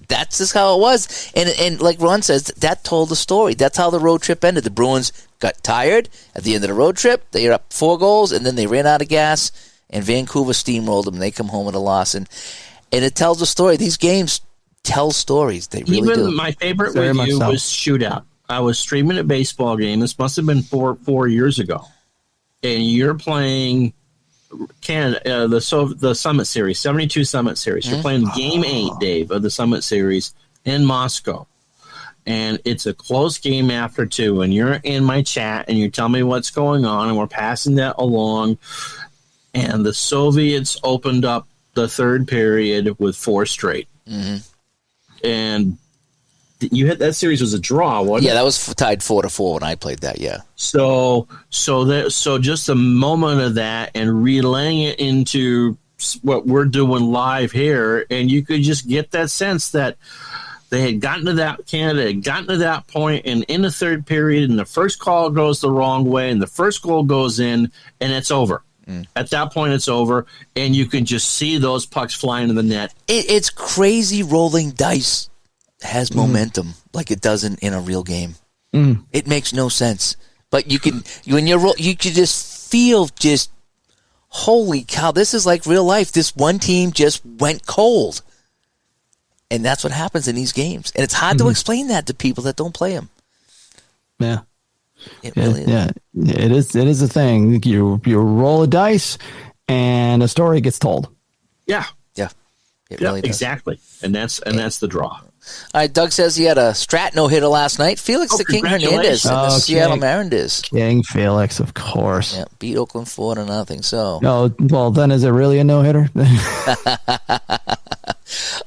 that's just how it was. And like Ron says, that told the story. That's how the road trip ended. The Bruins got tired at the end of the road trip. They were up 4 goals, and then they ran out of gas, and Vancouver steamrolled them, and they come home with a loss. And it tells a story. These games tell stories. They really do. Even my favorite with you was Shootout. I was streaming a baseball game. This must have been four years ago. And you're playing Canada, the Summit Series, 72 Summit Series. You're playing Game 8, Dave, of the Summit Series in Moscow. And it's a close game after 2. And you're in my chat, and you tell me what's going on, and we're passing that along. And the Soviets opened up the third period with 4 straight. Mm-hmm. And you had that series was a draw, wasn't it? Yeah, that was tied 4-4 when I played that. Yeah. So just a moment of that and relaying it into what we're doing live here, and you could just get that sense that they had gotten to that Canada had gotten to that point, and in the third period, and the first call goes the wrong way, and the first goal goes in, and it's over. At that point, it's over, and you can just see those pucks flying in the net. It's crazy rolling dice. Has momentum like it doesn't in a real game. It makes no sense. But you can just feel holy cow, this is like real life. This one team just went cold. And that's what happens in these games. And it's hard to explain that to people that don't play them. Yeah. It really is. Yeah. It is a thing. You roll a dice and a story gets told. Yeah. Yeah. It really does. Exactly. And that's the draw. All right, Doug says he had a Strat no-hitter last night. Felix the King Hernandez and the Seattle Mariners. King Felix, of course. Yeah, beat Oakland 4-0. So. No, well, then is it really a no-hitter?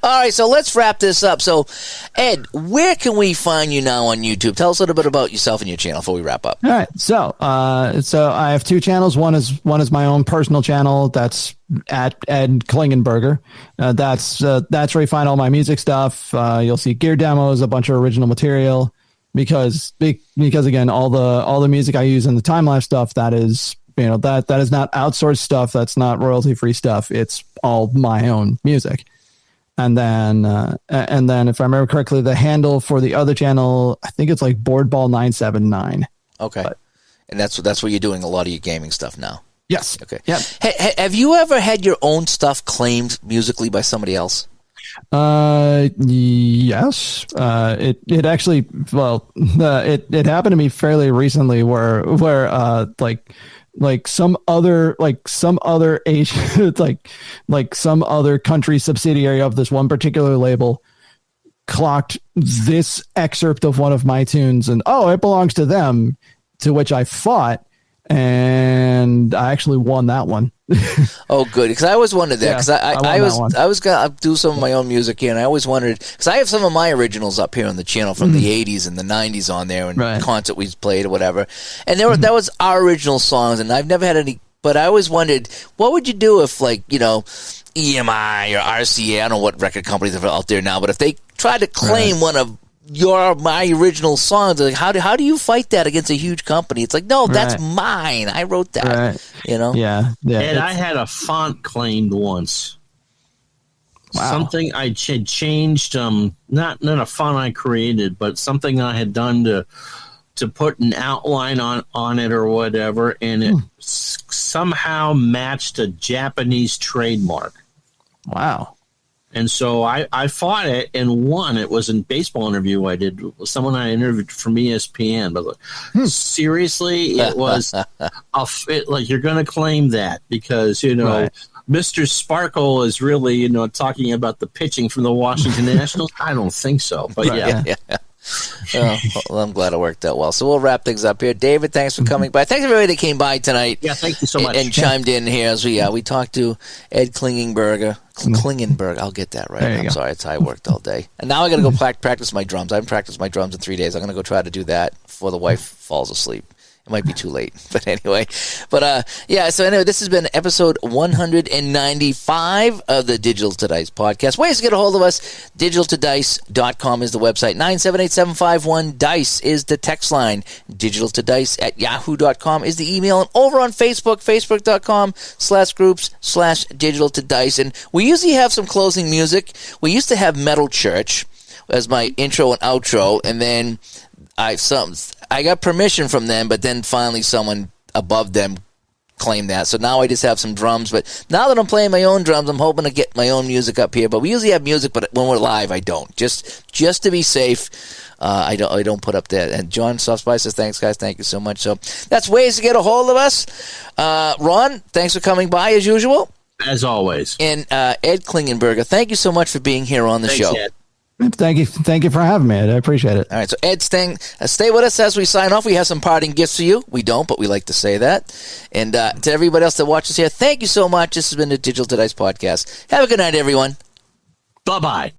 All right, so let's wrap this up. So, Ed, where can we find you now on YouTube? Tell us a little bit about yourself and your channel before we wrap up. All right, so I have 2 channels. One is my own personal channel. That's at Ed Klingenberger. That's where you find all my music stuff. You'll see gear demos, a bunch of original material, because again, all the music I use in the time lapse stuff, that is that is not outsourced stuff. That's not royalty free stuff. It's all my own music. And then if I remember correctly, the handle for the other channel, I think it's like Boardball 979. Okay. And that's where you're doing a lot of your gaming stuff now. Yes. Okay. Yeah. Have you ever had your own stuff claimed musically by somebody else? Yes. It actually, it happened to me fairly recently where some other Asian, like some other country subsidiary of this one particular label clocked this excerpt of one of my tunes and, it belongs to them, to which I fought, and I actually won that one. Oh, good. Because I always wondered that. Because I was going to do some of my own music here, and I always wondered, because I have some of my originals up here on the channel from the 80s and the 90s on there, and concert we played or whatever. And that was our original songs, and I've never had any, but I always wondered, what would you do if, like, EMI or RCA, I don't know what record companies are out there now, but if they tried to claim one of my original songs, like how do you fight that against a huge company? It's like, no, that's mine. I wrote that. Yeah. And I had a font claimed once. something I had changed, not a font I created, but something I had done to put an outline on it or whatever, and it somehow matched a Japanese trademark. Wow. And so I fought it and won. It was a baseball interview I did. Someone I interviewed from ESPN. But seriously, it was like, you're going to claim that because, right. Mr. Sparkle is really, talking about the pitching from the Washington Nationals. I don't think so. But yeah. Well, I'm glad it worked out well. So we'll wrap things up here. David, thanks for coming by. Thanks everybody that came by tonight. Yeah, thank you so much. And chimed in here as we talked to Ed Klingenberger. I'll get that right. I'm sorry, it's how I worked all day. And now I got to go practice my drums. I haven't practiced my drums in 3 days. I'm going to go try to do that before the wife falls asleep. It might be too late, but anyway. But so anyway, this has been episode 195 of the Digital to Dice podcast. Ways to get a hold of us: digitaltodice.com is the website. 978-751-DICE is the text line. digitaltodice@yahoo.com is the email. And over on Facebook, facebook.com/groups/digitaltodice. And we usually have some closing music. We used to have Metal Church as my intro and outro, and then I got permission from them, but then finally someone above them claimed that. So now I just have some drums. But now that I'm playing my own drums, I'm hoping to get my own music up here. But we usually have music, but when we're live, I don't. Just to be safe, I don't put up that. And John Softspice says, thanks, guys. Thank you so much. So that's ways to get a hold of us. Ron, thanks for coming by as usual. As always. And Ed Klingenberger, thank you so much for being here on the show. Ed. Thank you for having me. I appreciate it. All right, so Ed, stay with us as we sign off. We have some parting gifts for you. We don't, but we like to say that. And to everybody else that watches here, thank you so much. This has been the Digital to Dice podcast. Have a good night, everyone. Bye-bye.